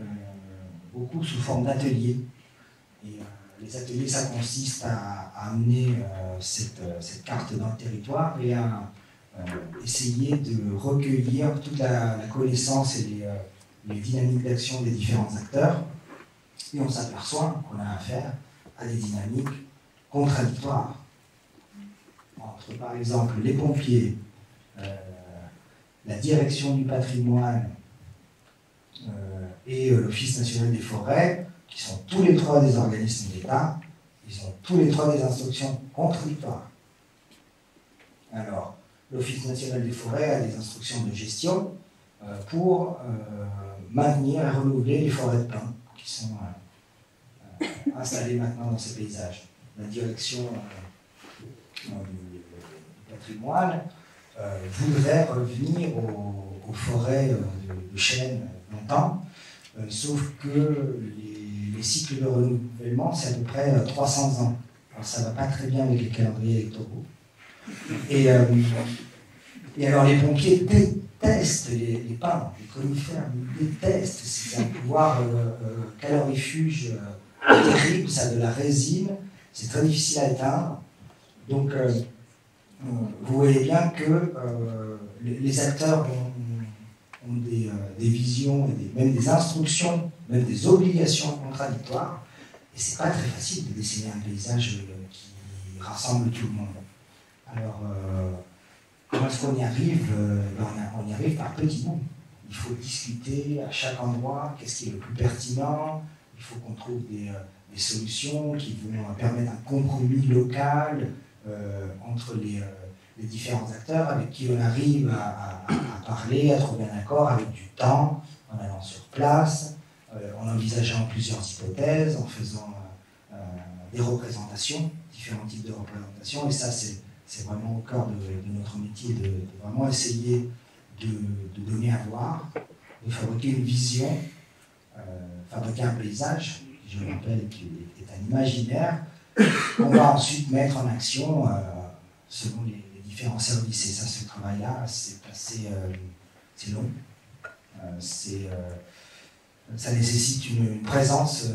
beaucoup sous forme d'ateliers. Et les ateliers, ça consiste à amener cette carte dans le territoire et à essayer de recueillir toute la connaissance et les dynamiques d'action des différents acteurs. Et on s'aperçoit qu'on a affaire à des dynamiques contradictoires. Entre, par exemple, les pompiers, la direction du patrimoine et l'Office national des forêts, qui sont tous les trois des organismes d'État, ils ont tous les trois des instructions contradictoires. Alors, l'Office national des forêts a des instructions de gestion pour maintenir et renouveler les forêts de pins qui sont installées maintenant dans ces paysages. La direction du patrimoine voudrait revenir aux forêts de chênes longtemps, sauf que les cycles de renouvellement, c'est à peu près 300 ans. Alors ça ne va pas très bien avec les calendriers électoraux. Et alors les pompiers détestent les pins, les conifères, ils détestent. C'est un pouvoir calorifuge terrible, ça a de la résine, c'est très difficile à éteindre. Donc vous voyez bien que les acteurs ont des visions, et même des instructions, même des obligations contradictoires, et c'est pas très facile de dessiner un paysage qui rassemble tout le monde. Alors, comment est-ce qu'on y arrive? On y arrive par petits bouts. Il faut discuter à chaque endroit qu'est-ce qui est le plus pertinent. Il faut qu'on trouve des solutions qui vont permettre un compromis local entre les différents acteurs avec qui on arrive à parler, à trouver un accord avec du temps, en allant sur place, en envisageant plusieurs hypothèses, en faisant des représentations, différents types de représentations. Et ça, c'est vraiment au cœur de notre métier, de vraiment essayer de donner à voir, de fabriquer une vision, fabriquer un paysage, qui, je le rappelle, est un imaginaire, qu'on va ensuite mettre en action selon les différents services. Et ça, ce travail-là, c'est long. Ça nécessite une présence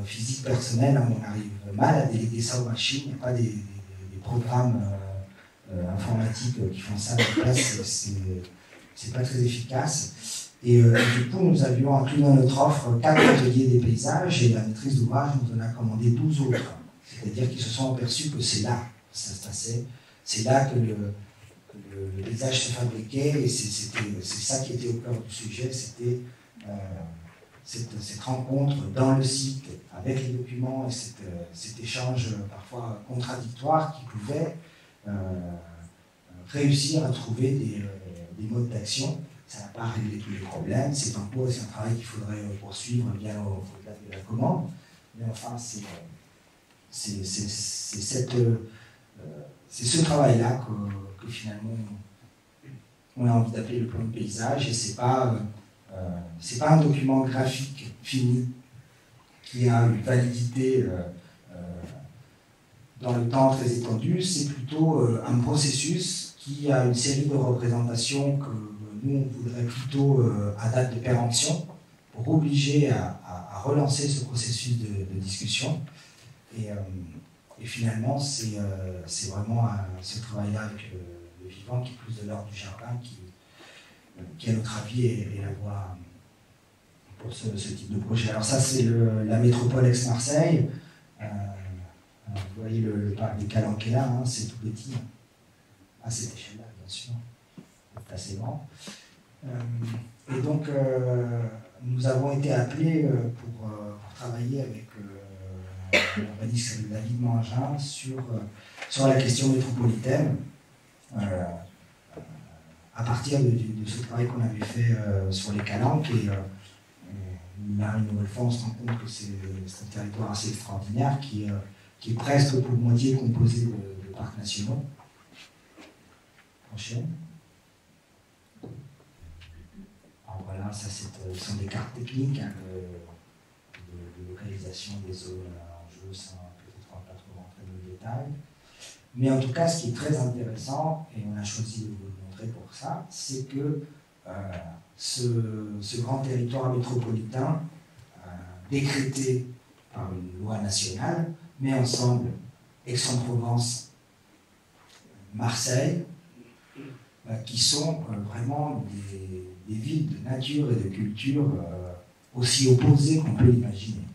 physique personnelle. On arrive mal à déléguer ça aux machines. Il n'y a pas des programmes informatiques qui font ça à la place. C'est pas très efficace. Et du coup, nous avions inclus dans notre offre 4 ateliers des paysages et la maîtrise d'ouvrage nous en a commandé 12 autres. C'est-à-dire qu'ils se sont aperçus que c'est là que ça se passait. C'est là que le paysage se fabriquait et c'est ça qui était au cœur du sujet. C'était cette rencontre dans le site avec les documents et cet échange parfois contradictoire qui pouvait réussir à trouver des modes d'action. Ça n'a pas réglé tous les problèmes, c'est en cours, c'est un travail qu'il faudrait poursuivre bien au-delà de la commande. Mais enfin, c'est ce travail-là que finalement on a envie d'appeler le plan de paysage, et c'est pas un document graphique fini qui a une validité dans le temps très étendu, c'est plutôt un processus qui a une série de représentations que nous on voudrait plutôt à date de péremption pour obliger à relancer ce processus de discussion. Et finalement, c'est vraiment ce travail-là avec le vivant qui est plus de l'ordre du jardin qui à notre avis, est la voie pour ce type de projet. Alors ça, c'est la métropole Aix-Marseille. Vous voyez le parc des Calanques qui est là, hein, c'est tout petit. À cette échelle-là, bien sûr. C'est assez grand. Et donc, nous avons été appelés pour travailler avec l'urbaniste David Mangin sur la question métropolitaine, à partir de ce travail qu'on avait fait sur les Calanques. Et là, une nouvelle fois, on se rend compte que c'est un territoire assez extraordinaire qui est presque pour moitié composé de parcs nationaux. Prochaine. Alors voilà, ça ce sont des cartes techniques hein, de localisation des zones en jeu, sans peut-être pas trop rentrer dans le détail. Mais en tout cas, ce qui est très intéressant, et on a choisi de vous le montrer pour ça, c'est que ce grand territoire métropolitain, décrété par une loi nationale, met ensemble Aix-en-Provence, Marseille, qui sont vraiment des villes de nature et de culture aussi opposées qu'on peut l'imaginer.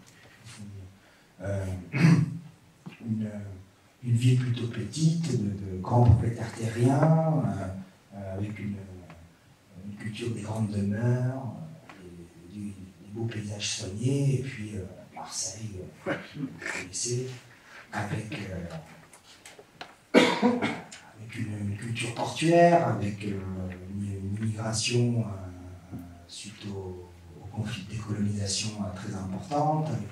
Une ville plutôt petite, de grands propriétaires terriens, avec une culture des grandes demeures, des beaux paysages soignés, et puis Marseille, vous connaissez, avec une culture portuaire, avec une immigration suite au conflit de décolonisation très importante, avec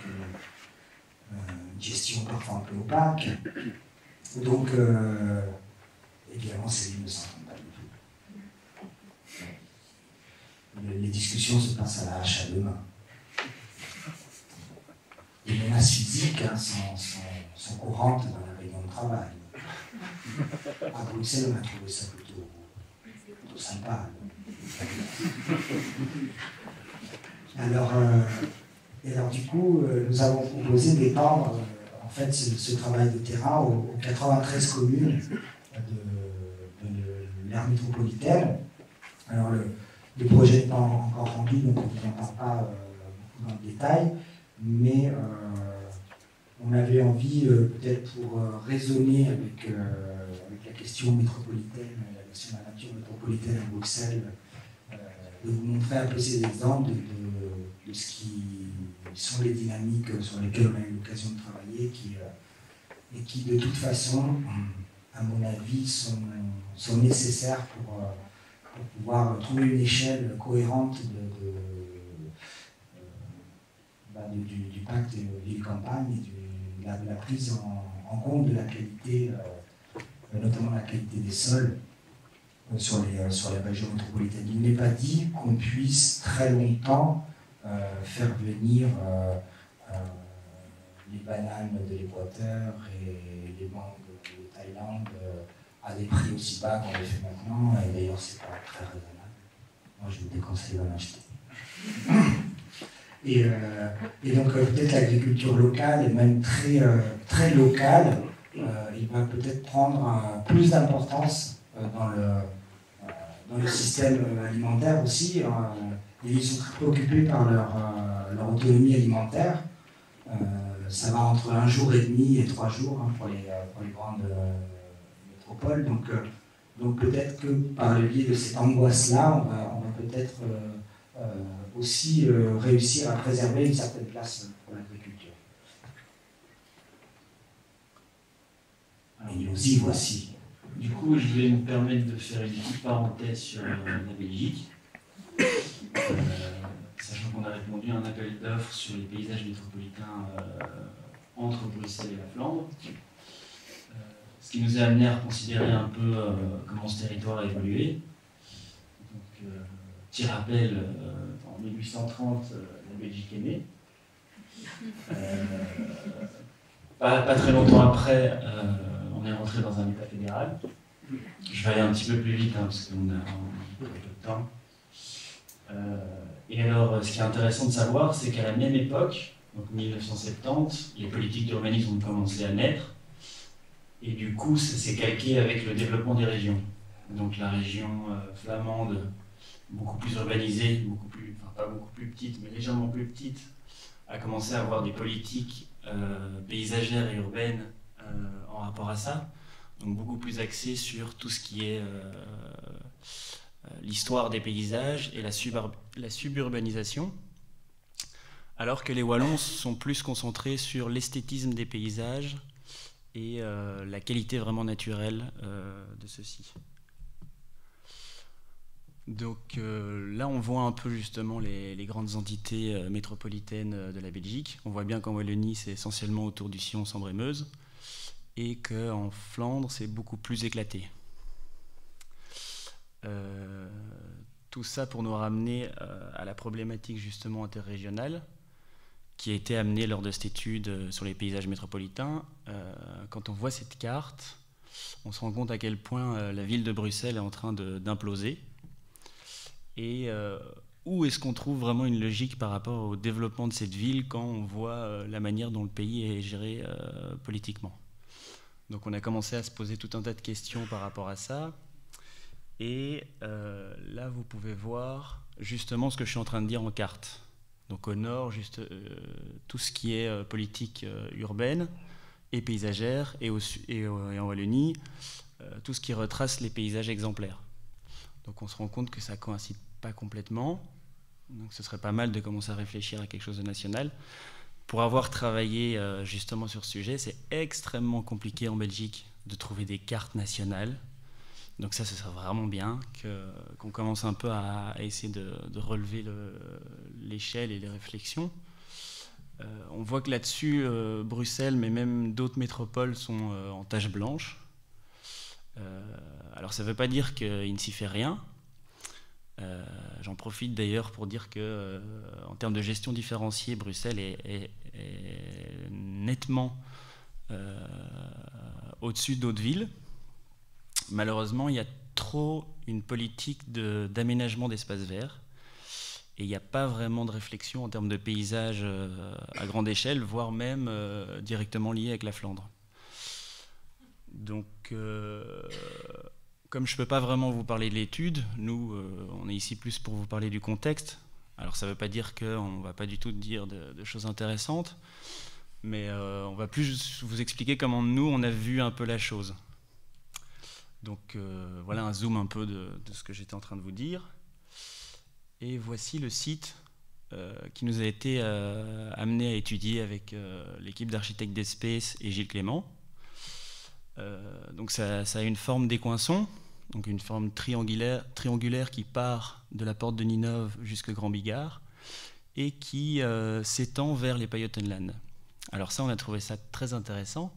une gestion parfois un peu opaque. Donc, évidemment, ces villes ne s'entendent pas du tout. Les discussions se passent à la hache à deux mains. Les menaces physiques sont courantes dans la réunion de travail. À Bruxelles, on a trouvé ça plutôt sympa. Alors du coup, nous avons proposé d'étendre en fait ce travail de terrain aux 93 communes de l'aire métropolitaine. Alors le projet n'est pas encore rendu, donc on ne rentre pas beaucoup dans le détail, mais on avait envie, peut-être pour raisonner avec la question métropolitaine, la question de la nature métropolitaine à Bruxelles, de vous montrer un peu ces exemples de ce qui sont les dynamiques sur lesquelles on a eu l'occasion de travailler et qui, de toute façon, à mon avis, sont nécessaires pour pouvoir trouver une échelle cohérente du pacte ville-campagne et de la prise en compte de la qualité, notamment la qualité des sols sur les régions métropolitaines. Il n'est pas dit qu'on puisse très longtemps faire venir les bananes de l'Équateur et les mangues de Thaïlande à des prix aussi bas qu'on les fait maintenant, et d'ailleurs c'est pas très raisonnable. Moi je vous déconseille d'en acheter. Et donc peut-être l'agriculture locale, et même très locale, il va peut-être prendre plus d'importance dans le système alimentaire aussi. Et ils sont très préoccupés par leur autonomie alimentaire. Ça va entre 1 jour et demi et 3 jours hein, pour les grandes métropoles. Donc peut-être que par le biais de cette angoisse-là, on va peut-être aussi réussir à préserver une certaine place pour l'agriculture. Et nous y voici. Du coup, je vais me permettre de faire une petite parenthèse sur la Belgique. Sachant qu'on a répondu à un appel d'offres sur les paysages métropolitains entre Bruxelles et la Flandre. Ce qui nous a amené à reconsidérer un peu comment ce territoire a évolué. Donc, petit rappel, en 1830, la Belgique est née. Pas très longtemps après, on est rentré dans un État fédéral. Je vais aller un petit peu plus vite, hein, parce qu'on a un peu de temps. Et alors, ce qui est intéressant de savoir, c'est qu'à la même époque, donc 1970, les politiques d'urbanisme ont commencé à naître. Et du coup, ça s'est calqué avec le développement des régions. Donc la région flamande, beaucoup plus urbanisée, enfin pas beaucoup plus petite, mais légèrement plus petite, a commencé à avoir des politiques paysagères et urbaines en rapport à ça. Donc beaucoup plus axées sur tout ce qui est l'histoire des paysages et la suburbanisation. Alors que les Wallons sont plus concentrés sur l'esthétisme des paysages et la qualité vraiment naturelle de ceux-ci. Donc là, on voit un peu justement les grandes entités métropolitaines de la Belgique. On voit bien qu'en Wallonie, c'est essentiellement autour du sillon Sambre-et-Meuse, et qu'en Flandre, c'est beaucoup plus éclaté. Tout ça pour nous ramener à la problématique justement interrégionale qui a été amenée lors de cette étude sur les paysages métropolitains. Quand on voit cette carte, on se rend compte à quel point la ville de Bruxelles est en train d'imploser. Et où est-ce qu'on trouve vraiment une logique par rapport au développement de cette ville quand on voit la manière dont le pays est géré politiquement. Donc on a commencé à se poser tout un tas de questions par rapport à ça. Et là, vous pouvez voir justement ce que je suis en train de dire en carte. Donc au nord, tout ce qui est politique urbaine et paysagère, et en Wallonie, tout ce qui retrace les paysages exemplaires. Donc on se rend compte que ça ne coïncide pas complètement. Donc ce serait pas mal de commencer à réfléchir à quelque chose de national. Pour avoir travaillé justement sur ce sujet, c'est extrêmement compliqué en Belgique de trouver des cartes nationales. Donc ça, ce serait vraiment bien qu'on commence un peu à essayer de relever l'échelle et les réflexions. On voit que là-dessus, Bruxelles, mais même d'autres métropoles sont en tache blanche. Alors ça ne veut pas dire qu'il ne s'y fait rien. J'en profite d'ailleurs pour dire que, en termes de gestion différenciée, Bruxelles est nettement au-dessus d'autres villes. Malheureusement, il y a trop une politique d'aménagement d'espaces verts et il n'y a pas vraiment de réflexion en termes de paysage à grande échelle, voire même directement lié avec la Flandre. Donc, comme je ne peux pas vraiment vous parler de l'étude, nous, on est ici plus pour vous parler du contexte. Alors, ça ne veut pas dire qu'on ne va pas du tout dire de choses intéressantes, mais on va plus vous expliquer comment nous, on a vu un peu la chose. Donc voilà un zoom un peu de ce que j'étais en train de vous dire. Et voici le site qui nous a été amené à étudier avec l'équipe d'architectes d'Espace et Gilles Clément. Donc ça a une forme d'écoinçon, donc une forme triangulaire qui part de la porte de Ninove jusqu'au Grand Bigard et qui s'étend vers les Pajottenland. Alors ça, on a trouvé ça très intéressant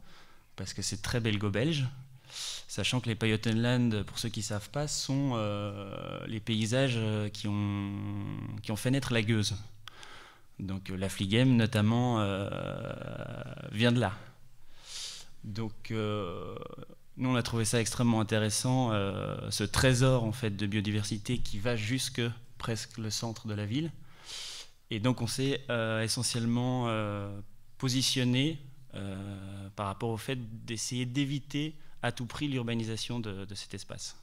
parce que c'est très belgo-belge. Sachant que les Pajottenland, pour ceux qui ne savent pas, sont les paysages qui ont fait naître la gueuse. Donc la Fligem, notamment, vient de là. Donc nous, on a trouvé ça extrêmement intéressant, ce trésor en fait, de biodiversité qui va jusque presque le centre de la ville. Et donc on s'est essentiellement positionné par rapport au fait d'essayer d'éviter à tout prix l'urbanisation de cet espace.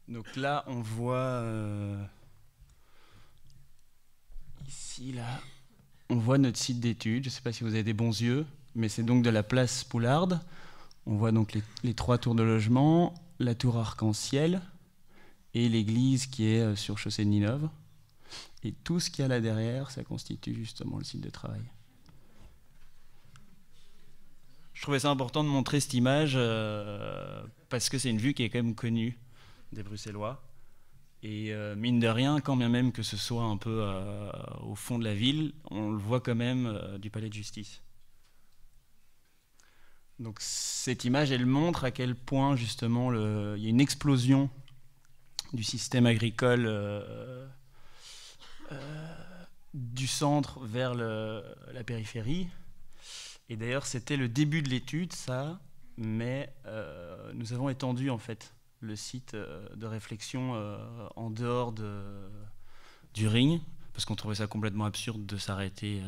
Donc là, on voit ici, là, on voit notre site d'étude. Je ne sais pas si vous avez des bons yeux, mais c'est donc de la place Poularde. On voit donc les 3 tours de logement, la tour arc-en-ciel et l'église qui est sur chaussée de Ninove. Et tout ce qu'il y a là derrière, ça constitue justement le site de travail. Je trouvais ça important de montrer cette image parce que c'est une vue qui est quand même connue des Bruxellois. Et mine de rien, quand bien même que ce soit un peu au fond de la ville, on le voit quand même du palais de justice. Donc cette image, elle montre à quel point justement il y a une explosion du système agricole du centre vers la périphérie. Et d'ailleurs, c'était le début de l'étude, ça, mais nous avons étendu en fait le site de réflexion en dehors du ring, parce qu'on trouvait ça complètement absurde de s'arrêter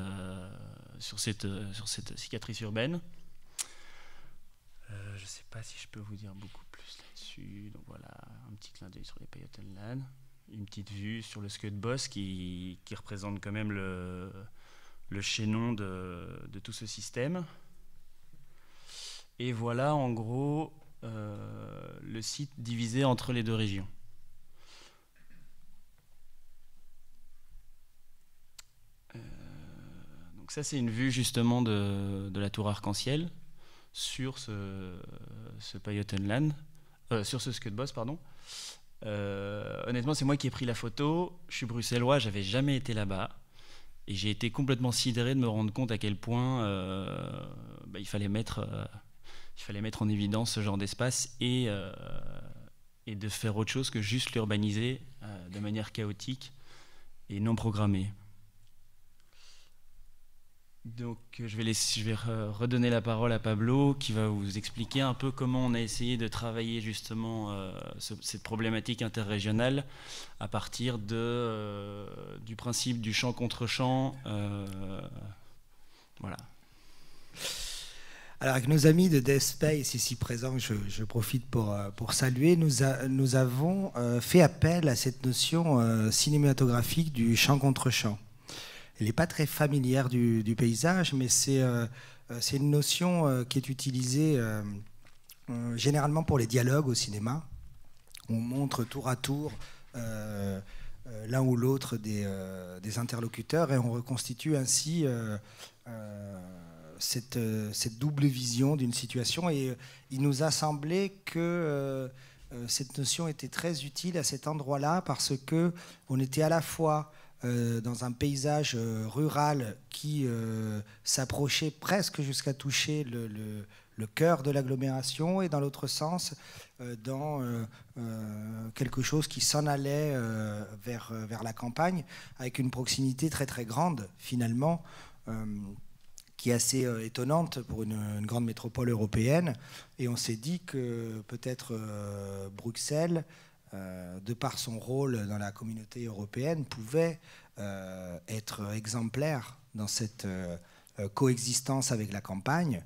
sur cette cicatrice urbaine. Je ne sais pas si je peux vous dire beaucoup plus là-dessus. Donc voilà, un petit clin d'œil sur les Pajottenland, une petite vue sur le Skøtbos qui représente quand même le chaînon de tout ce système. Et voilà en gros le site divisé entre les 2 régions. Donc ça, c'est une vue justement de la tour Arc-en-Ciel sur ce Pajottenland, sur ce Skutbos, pardon. Honnêtement, c'est moi qui ai pris la photo. Je suis bruxellois, j'avais jamais été là-bas. Et j'ai été complètement sidéré de me rendre compte à quel point il fallait mettre en évidence ce genre d'espace et de faire autre chose que juste l'urbaniser de manière chaotique et non programmée. Donc je vais redonner la parole à Pablo qui va vous expliquer un peu comment on a essayé de travailler justement cette problématique interrégionale à partir du principe du champ contre champ. Voilà. Alors avec nos amis de Death Space ici présents, je profite pour saluer, nous avons fait appel à cette notion cinématographique du champ contre champ. Elle n'est pas très familière du paysage, mais c'est une notion qui est utilisée généralement pour les dialogues au cinéma. On montre tour à tour l'un ou l'autre des interlocuteurs et on reconstitue ainsi cette double vision d'une situation. Et il nous a semblé que cette notion était très utile à cet endroit-là parce qu'on était à la fois dans un paysage rural qui s'approchait presque jusqu'à toucher le cœur de l'agglomération et dans l'autre sens dans quelque chose qui s'en allait vers la campagne avec une proximité très très grande finalement qui est assez étonnante pour une grande métropole européenne. Et on s'est dit que peut-être Bruxelles de par son rôle dans la communauté européenne, pouvait être exemplaire dans cette coexistence avec la campagne.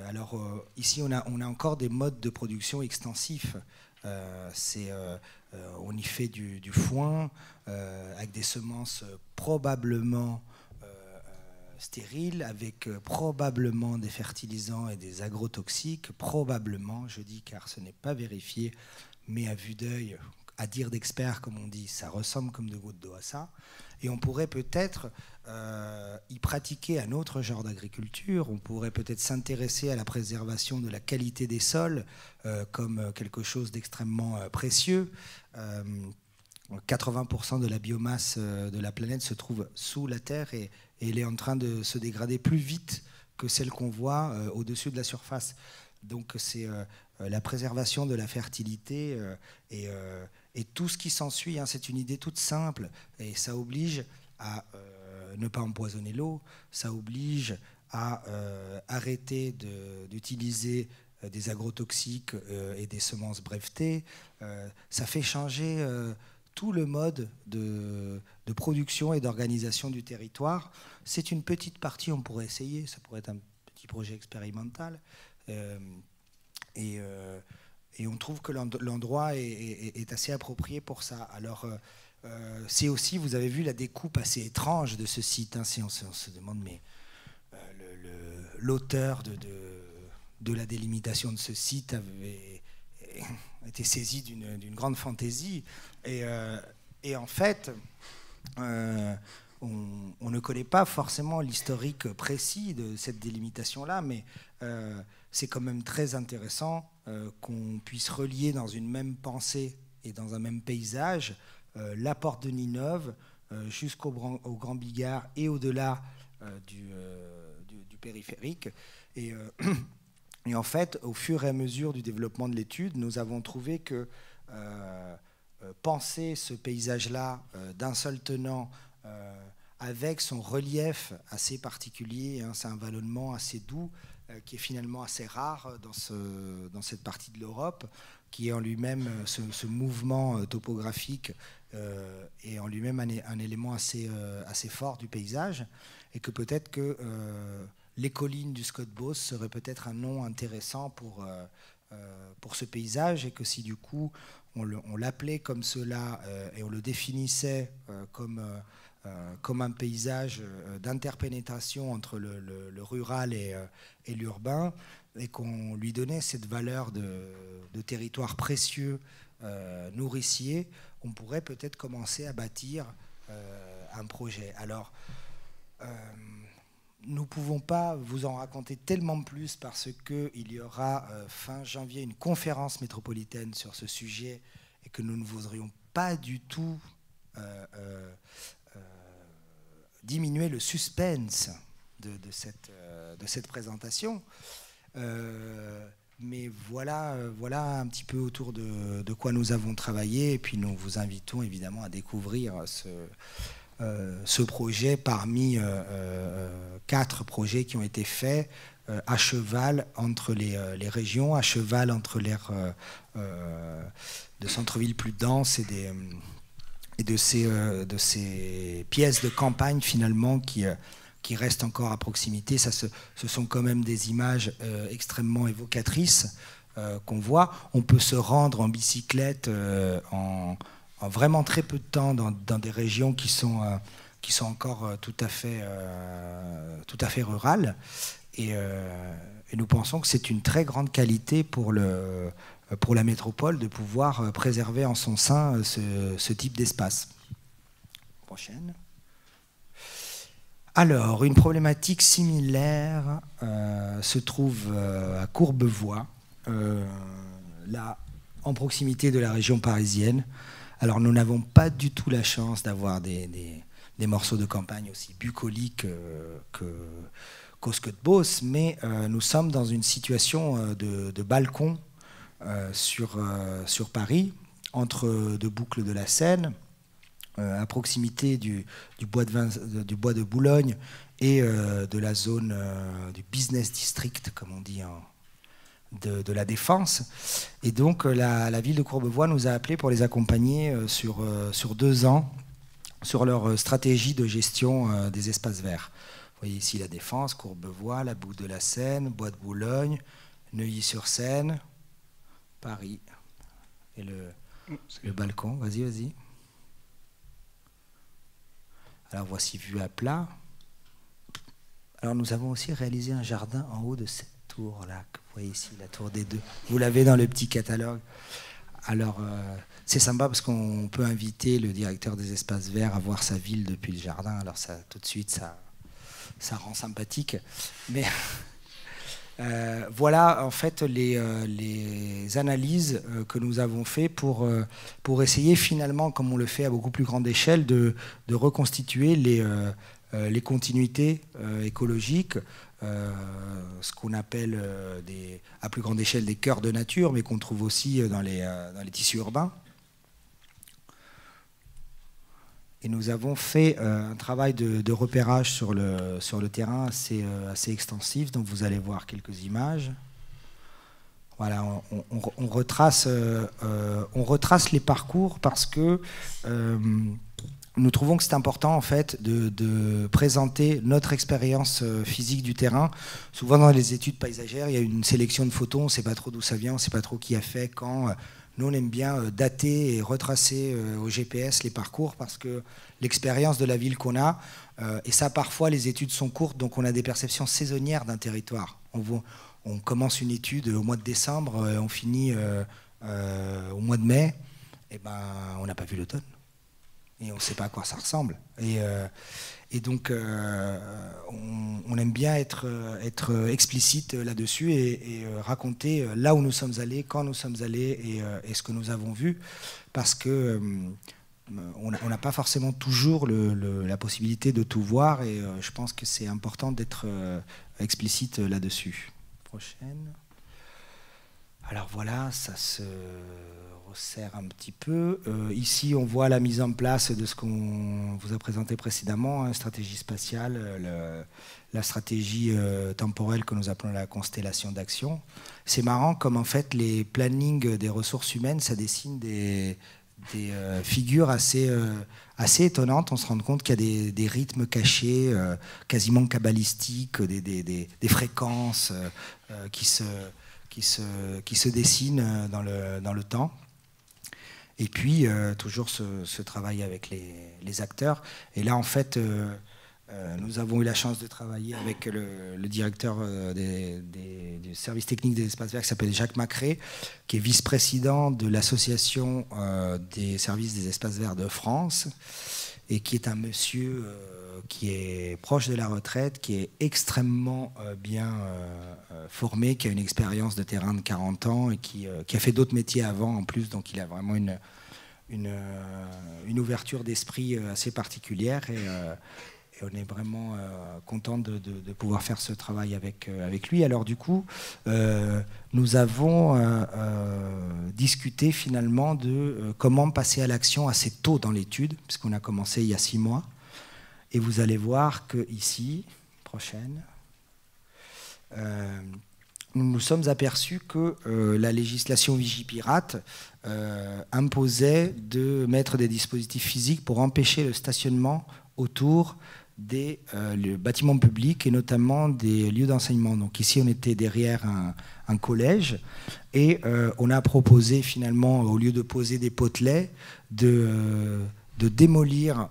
Alors ici, on a encore des modes de production extensifs. On y fait du foin avec des semences probablement stériles, avec probablement des fertilisants et des agrotoxiques, probablement, je dis car ce n'est pas vérifié, mais à vue d'œil, à dire d'experts, comme on dit, ça ressemble comme de gouttes d'eau à ça. Et on pourrait peut-être y pratiquer un autre genre d'agriculture. On pourrait peut-être s'intéresser à la préservation de la qualité des sols comme quelque chose d'extrêmement précieux. 80% de la biomasse de la planète se trouve sous la Terre et elle est en train de se dégrader plus vite que celle qu'on voit au-dessus de la surface. Donc c'est la préservation de la fertilité et tout ce qui s'ensuit. Hein, c'est une idée toute simple et ça oblige à ne pas empoisonner l'eau, ça oblige à arrêter d'utiliser des agrotoxiques et des semences brevetées. Ça fait changer tout le mode de production et d'organisation du territoire. C'est une petite partie, on pourrait essayer, ça pourrait être un petit projet expérimental. Et on trouve que l'endroit est assez approprié pour ça. Alors, c'est aussi, vous avez vu la découpe assez étrange de ce site. Hein, si on se demande, mais l'auteur de la délimitation de ce site avait été saisi d'une grande fantaisie. Et en fait, on ne connaît pas forcément l'historique précis de cette délimitation-là, mais c'est quand même très intéressant qu'on puisse relier dans une même pensée et dans un même paysage la porte de Ninove jusqu'au Grand Bigard et au-delà du périphérique. Et en fait, au fur et à mesure du développement de l'étude, nous avons trouvé que penser ce paysage-là d'un seul tenant avec son relief assez particulier, hein, c'est un vallonnement assez doux qui est finalement assez rare dans cette partie de l'Europe, qui est en lui-même, ce mouvement topographique est en lui-même un élément assez fort du paysage, et que peut-être que les collines du Skutbos seraient peut-être un nom intéressant pour ce paysage, et que si du coup on l'appelait comme cela et on le définissait comme un paysage d'interpénétration entre le rural et l'urbain, et qu'on lui donnait cette valeur de territoire précieux, nourricier, on pourrait peut-être commencer à bâtir un projet. Alors, nous ne pouvons pas vous en raconter tellement plus parce qu'il y aura fin janvier une conférence métropolitaine sur ce sujet et que nous ne voudrions pas du tout diminuer le suspense de cette présentation. Mais voilà un petit peu autour de quoi nous avons travaillé, et puis nous vous invitons évidemment à découvrir ce projet parmi 4 projets qui ont été faits à cheval entre les régions, à cheval entre l'aire de centre-ville plus dense et de ces pièces de campagne finalement qui restent encore à proximité. Ce sont quand même des images extrêmement évocatrices qu'on voit. On peut se rendre en bicyclette en vraiment très peu de temps dans des régions qui sont encore tout à fait rurales. Et nous pensons que c'est une très grande qualité pour la métropole de pouvoir préserver en son sein ce type d'espace. Prochaine. Alors, une problématique similaire se trouve à Courbevoie, là, en proximité de la région parisienne. Alors, nous n'avons pas du tout la chance d'avoir des morceaux de campagne aussi bucoliques qu'au Scott-Beauce, mais nous sommes dans une situation de balcon sur Paris, entre deux boucles de la Seine, à proximité du bois de Boulogne et de la zone du business district, comme on dit, de la Défense. Et donc la ville de Courbevoie nous a appelés pour les accompagner sur 2 ans sur leur stratégie de gestion des espaces verts. Vous voyez ici la Défense, Courbevoie, la boucle de la Seine, Bois de Boulogne, Neuilly-sur-Seine, Paris et le balcon. Vas-y. Alors voici vue à plat. Alors nous avons aussi réalisé un jardin en haut de cette tour-là, que vous voyez ici, la tour des 2. Vous l'avez dans le petit catalogue. Alors c'est sympa parce qu'on peut inviter le directeur des espaces verts à voir sa ville depuis le jardin. Alors ça, tout de suite, ça rend sympathique. Mais voilà en fait les analyses que nous avons fait pour essayer finalement, comme on le fait à beaucoup plus grande échelle, de reconstituer les continuités écologiques, ce qu'on appelle à plus grande échelle des cœurs de nature, mais qu'on trouve aussi dans les tissus urbains. Et nous avons fait un travail de repérage sur le terrain assez extensif, donc vous allez voir quelques images. Voilà, on retrace les parcours parce que nous trouvons que c'est important en fait de présenter notre expérience physique du terrain. Souvent dans les études paysagères, il y a une sélection de photos, on ne sait pas trop d'où ça vient, on ne sait pas trop qui a fait, quand. Nous, on aime bien dater et retracer au GPS les parcours parce que l'expérience de la ville qu'on a, et ça parfois les études sont courtes, donc on a des perceptions saisonnières d'un territoire. On commence une étude au mois de décembre, on finit au mois de mai, et ben on n'a pas vu l'automne. Et on ne sait pas à quoi ça ressemble. Et donc, on aime bien être explicite là-dessus et raconter là où nous sommes allés, quand nous sommes allés et ce que nous avons vu, parce que on n'a pas forcément toujours la possibilité de tout voir, et je pense que c'est important d'être explicite là-dessus. Prochaine. Alors voilà, ça se resserre un petit peu. Ici, on voit la mise en place de ce qu'on vous a présenté précédemment, stratégie spatiale, la stratégie temporelle que nous appelons la constellation d'action. C'est marrant comme en fait les plannings des ressources humaines, ça dessine des figures assez étonnantes. On se rend compte qu'il y a des rythmes cachés, quasiment kabbalistiques, des fréquences qui se dessinent dans le temps. Et puis, toujours ce travail avec les acteurs. Et là, en fait, nous avons eu la chance de travailler avec le directeur du service technique des espaces verts, qui s'appelle Jacques Macré, qui est vice-président de l'association des services des espaces verts de France. et qui est un monsieur qui est proche de la retraite, qui est extrêmement bien formé, qui a une expérience de terrain de 40 ans et qui a fait d'autres métiers avant en plus, donc il a vraiment une ouverture d'esprit assez particulière et on est vraiment content de pouvoir faire ce travail avec lui. Alors du coup, nous avons discuté finalement de comment passer à l'action assez tôt dans l'étude, puisqu'on a commencé il y a 6 mois. Et vous allez voir que ici, prochaine, nous nous sommes aperçus que la législation Vigipirate imposait de mettre des dispositifs physiques pour empêcher le stationnement autour des bâtiments publics et notamment des lieux d'enseignement. Donc ici, on était derrière un collège et on a proposé finalement, au lieu de poser des potelets, de démolir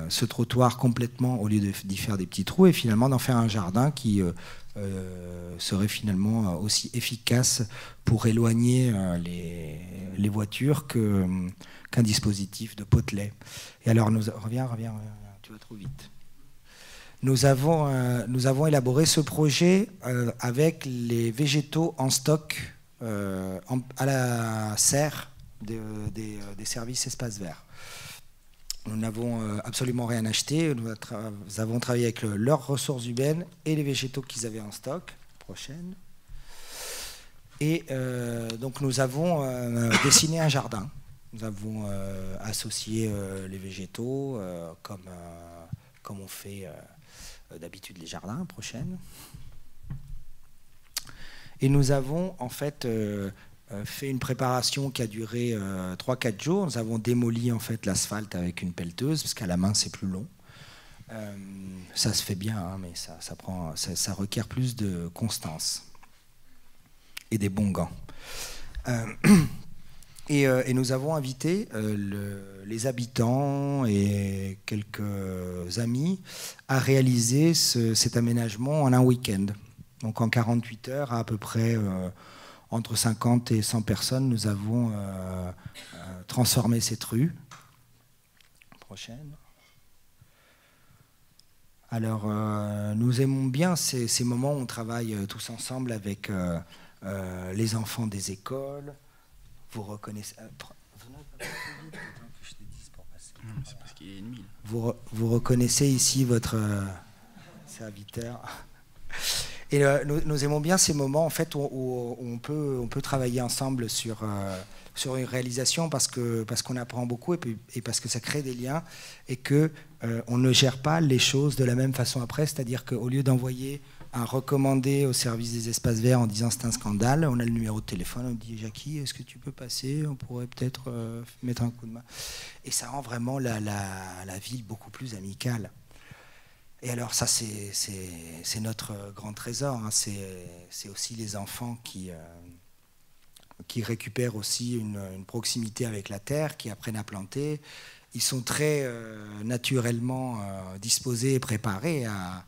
ce trottoir complètement au lieu d'y faire des petits trous et finalement d'en faire un jardin qui serait finalement aussi efficace pour éloigner les voitures qu'un dispositif de potelet. Et alors, reviens, tu vas trop vite. Nous avons élaboré ce projet avec les végétaux en stock à la serre des services espaces verts. Nous n'avons absolument rien acheté. Nous avons travaillé avec leurs ressources humaines et les végétaux qu'ils avaient en stock. Prochaine. Et donc nous avons dessiné un jardin. Nous avons associé les végétaux comme on fait d'habitude les jardins. Prochaine. Et nous avons en fait fait une préparation qui a duré 3-4 jours. Nous avons démoli en fait l'asphalte avec une pelleteuse, parce qu'à la main c'est plus long. Ça se fait bien, hein, mais ça requiert plus de constance et des bons gants. Et nous avons invité les habitants et quelques amis à réaliser cet aménagement en un week-end. Donc en 48 heures, à peu près entre 50 et 100 personnes, nous avons transformé cette rue. Prochaine. Alors, nous aimons bien ces moments où on travaille tous ensemble avec les enfants des écoles. Vous reconnaissez... C'est parce qu'il est ennemi. Vous reconnaissez ici votre serviteur. Et nous aimons bien ces moments en fait, où on peut travailler ensemble sur une réalisation parce qu'on apprend beaucoup et parce que ça crée des liens et qu'on ne gère pas les choses de la même façon après. C'est-à-dire qu'au lieu d'envoyer un recommandé au service des espaces verts en disant c'est un scandale, on a le numéro de téléphone, on dit Jackie, est-ce que tu peux passer? On pourrait peut-être mettre un coup de main. Et ça rend vraiment la ville beaucoup plus amicale. Et alors ça, c'est notre grand trésor. Hein. C'est aussi les enfants qui récupèrent aussi une proximité avec la terre, qui apprennent à planter. Ils sont très naturellement disposés et préparés à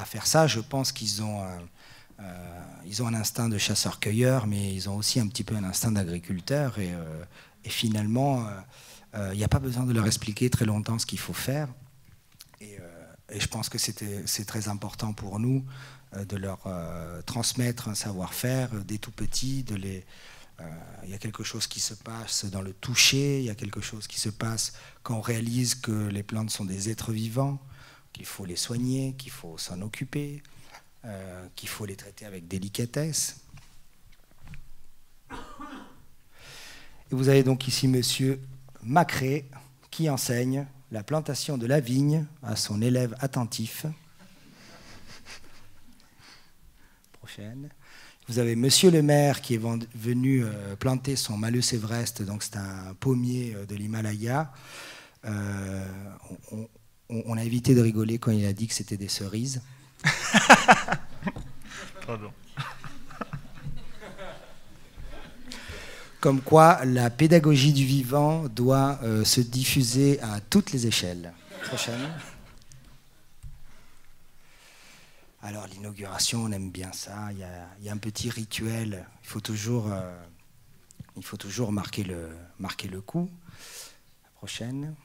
faire ça. Je pense qu'ils ont un instinct de chasseur-cueilleur, mais ils ont aussi un petit peu un instinct d'agriculteur. Et finalement, il n'y a pas besoin de leur expliquer très longtemps ce qu'il faut faire. Et je pense que c'est très important pour nous de leur transmettre un savoir-faire dès tout petit. Il y a quelque chose qui se passe dans le toucher, il y a quelque chose qui se passe quand on réalise que les plantes sont des êtres vivants, qu'il faut les soigner, qu'il faut s'en occuper, qu'il faut les traiter avec délicatesse. Et vous avez donc ici Monsieur Macré qui enseigne la plantation de la vigne à son élève attentif. Prochaine. Vous avez Monsieur le maire qui est venu planter son Malus Everest, donc c'est un pommier de l'Himalaya. On a évité de rigoler quand il a dit que c'était des cerises. Pardon. Comme quoi, la pédagogie du vivant doit se diffuser à toutes les échelles. Prochaine. Alors, l'inauguration, on aime bien ça. Il y a un petit rituel. Il faut toujours marquer le coup. La prochaine.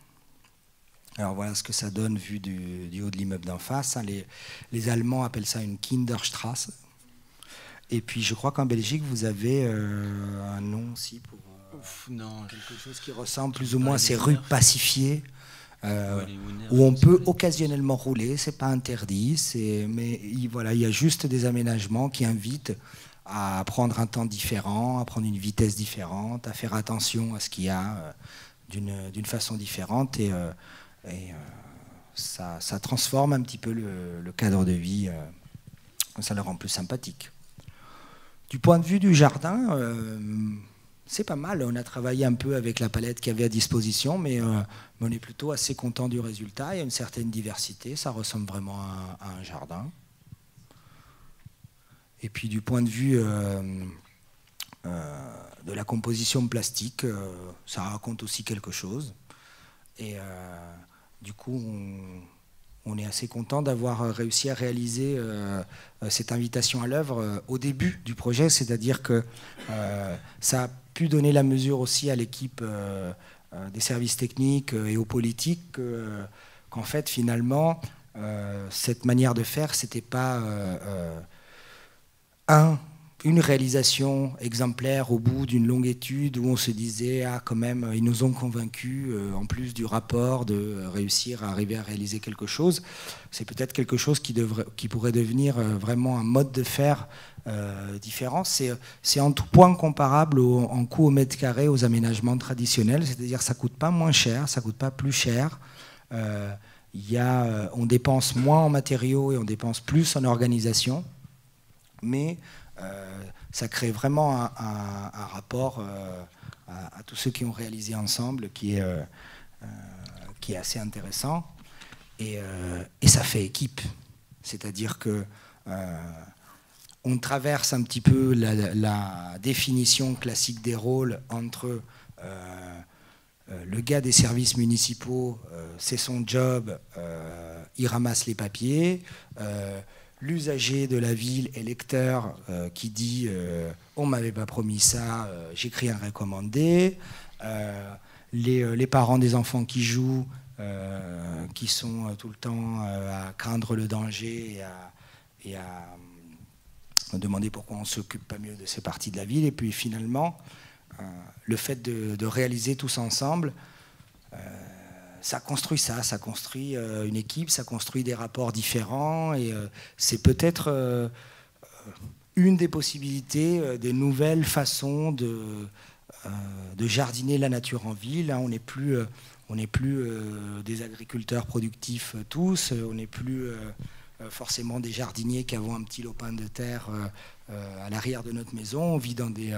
Alors voilà ce que ça donne vu du haut de l'immeuble d'en face. Hein. Les Allemands appellent ça une Kinderstraße. Et puis je crois qu'en Belgique, vous avez un nom aussi pour non, quelque chose qui ressemble plus ou moins à ces rues pacifiées, ouais, où on peut occasionnellement rouler. C'est pas interdit, mais voilà, il y a juste des aménagements qui invitent à prendre un temps différent, à prendre une vitesse différente, à faire attention à ce qu'il y a d'une façon différente. Et ça transforme un petit peu le cadre de vie, ça le rend plus sympathique. Du point de vue du jardin, c'est pas mal. On a travaillé un peu avec la palette qu'il y avait à disposition, mais on est plutôt assez content du résultat. Il y a une certaine diversité, ça ressemble vraiment à un jardin. Et puis du point de vue de la composition plastique, ça raconte aussi quelque chose. Et du coup, on est assez content d'avoir réussi à réaliser cette invitation à l'œuvre au début du projet, c'est-à-dire que ça a pu donner la mesure aussi à l'équipe des services techniques et aux politiques qu'en fait, finalement, cette manière de faire, c'était pas une réalisation exemplaire au bout d'une longue étude où on se disait quand même ils nous ont convaincus en plus du rapport de réussir à arriver à réaliser quelque chose. C'est peut-être quelque chose qui pourrait devenir vraiment un mode de faire différent. C'est en tout point comparable en coût au mètre carré aux aménagements traditionnels, c'est-à-dire ça coûte pas moins cher, ça coûte pas plus cher. On dépense moins en matériaux et on dépense plus en organisation, mais ça crée vraiment un rapport à tous ceux qui ont réalisé ensemble qui est assez intéressant et ça fait équipe, c'est-à-dire que on traverse un petit peu la définition classique des rôles entre le gars des services municipaux, c'est son job, il ramasse les papiers, l'usager de la ville, électeur, qui dit on m'avait pas promis ça, j'écris un recommandé. Les parents des enfants qui jouent, qui sont tout le temps à craindre le danger et à demander pourquoi on ne s'occupe pas mieux de ces parties de la ville. Et puis finalement, le fait de réaliser tous ensemble, ça construit ça construit une équipe, ça construit des rapports différents et c'est peut-être une des possibilités, des nouvelles façons de jardiner la nature en ville. Hein, on n'est plus des agriculteurs productifs tous, on n'est plus forcément des jardiniers qui avons un petit lopin de terre à l'arrière de notre maison. On vit dans des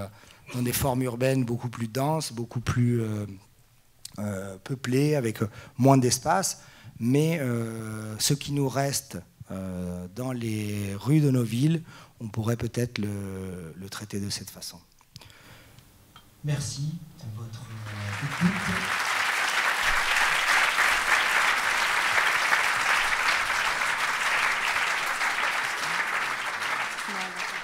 formes urbaines beaucoup plus denses, beaucoup plus peuplées, avec moins d'espace, mais ce qui nous reste dans les rues de nos villes, on pourrait peut-être le traiter de cette façon. Merci de votre écoute. Voilà.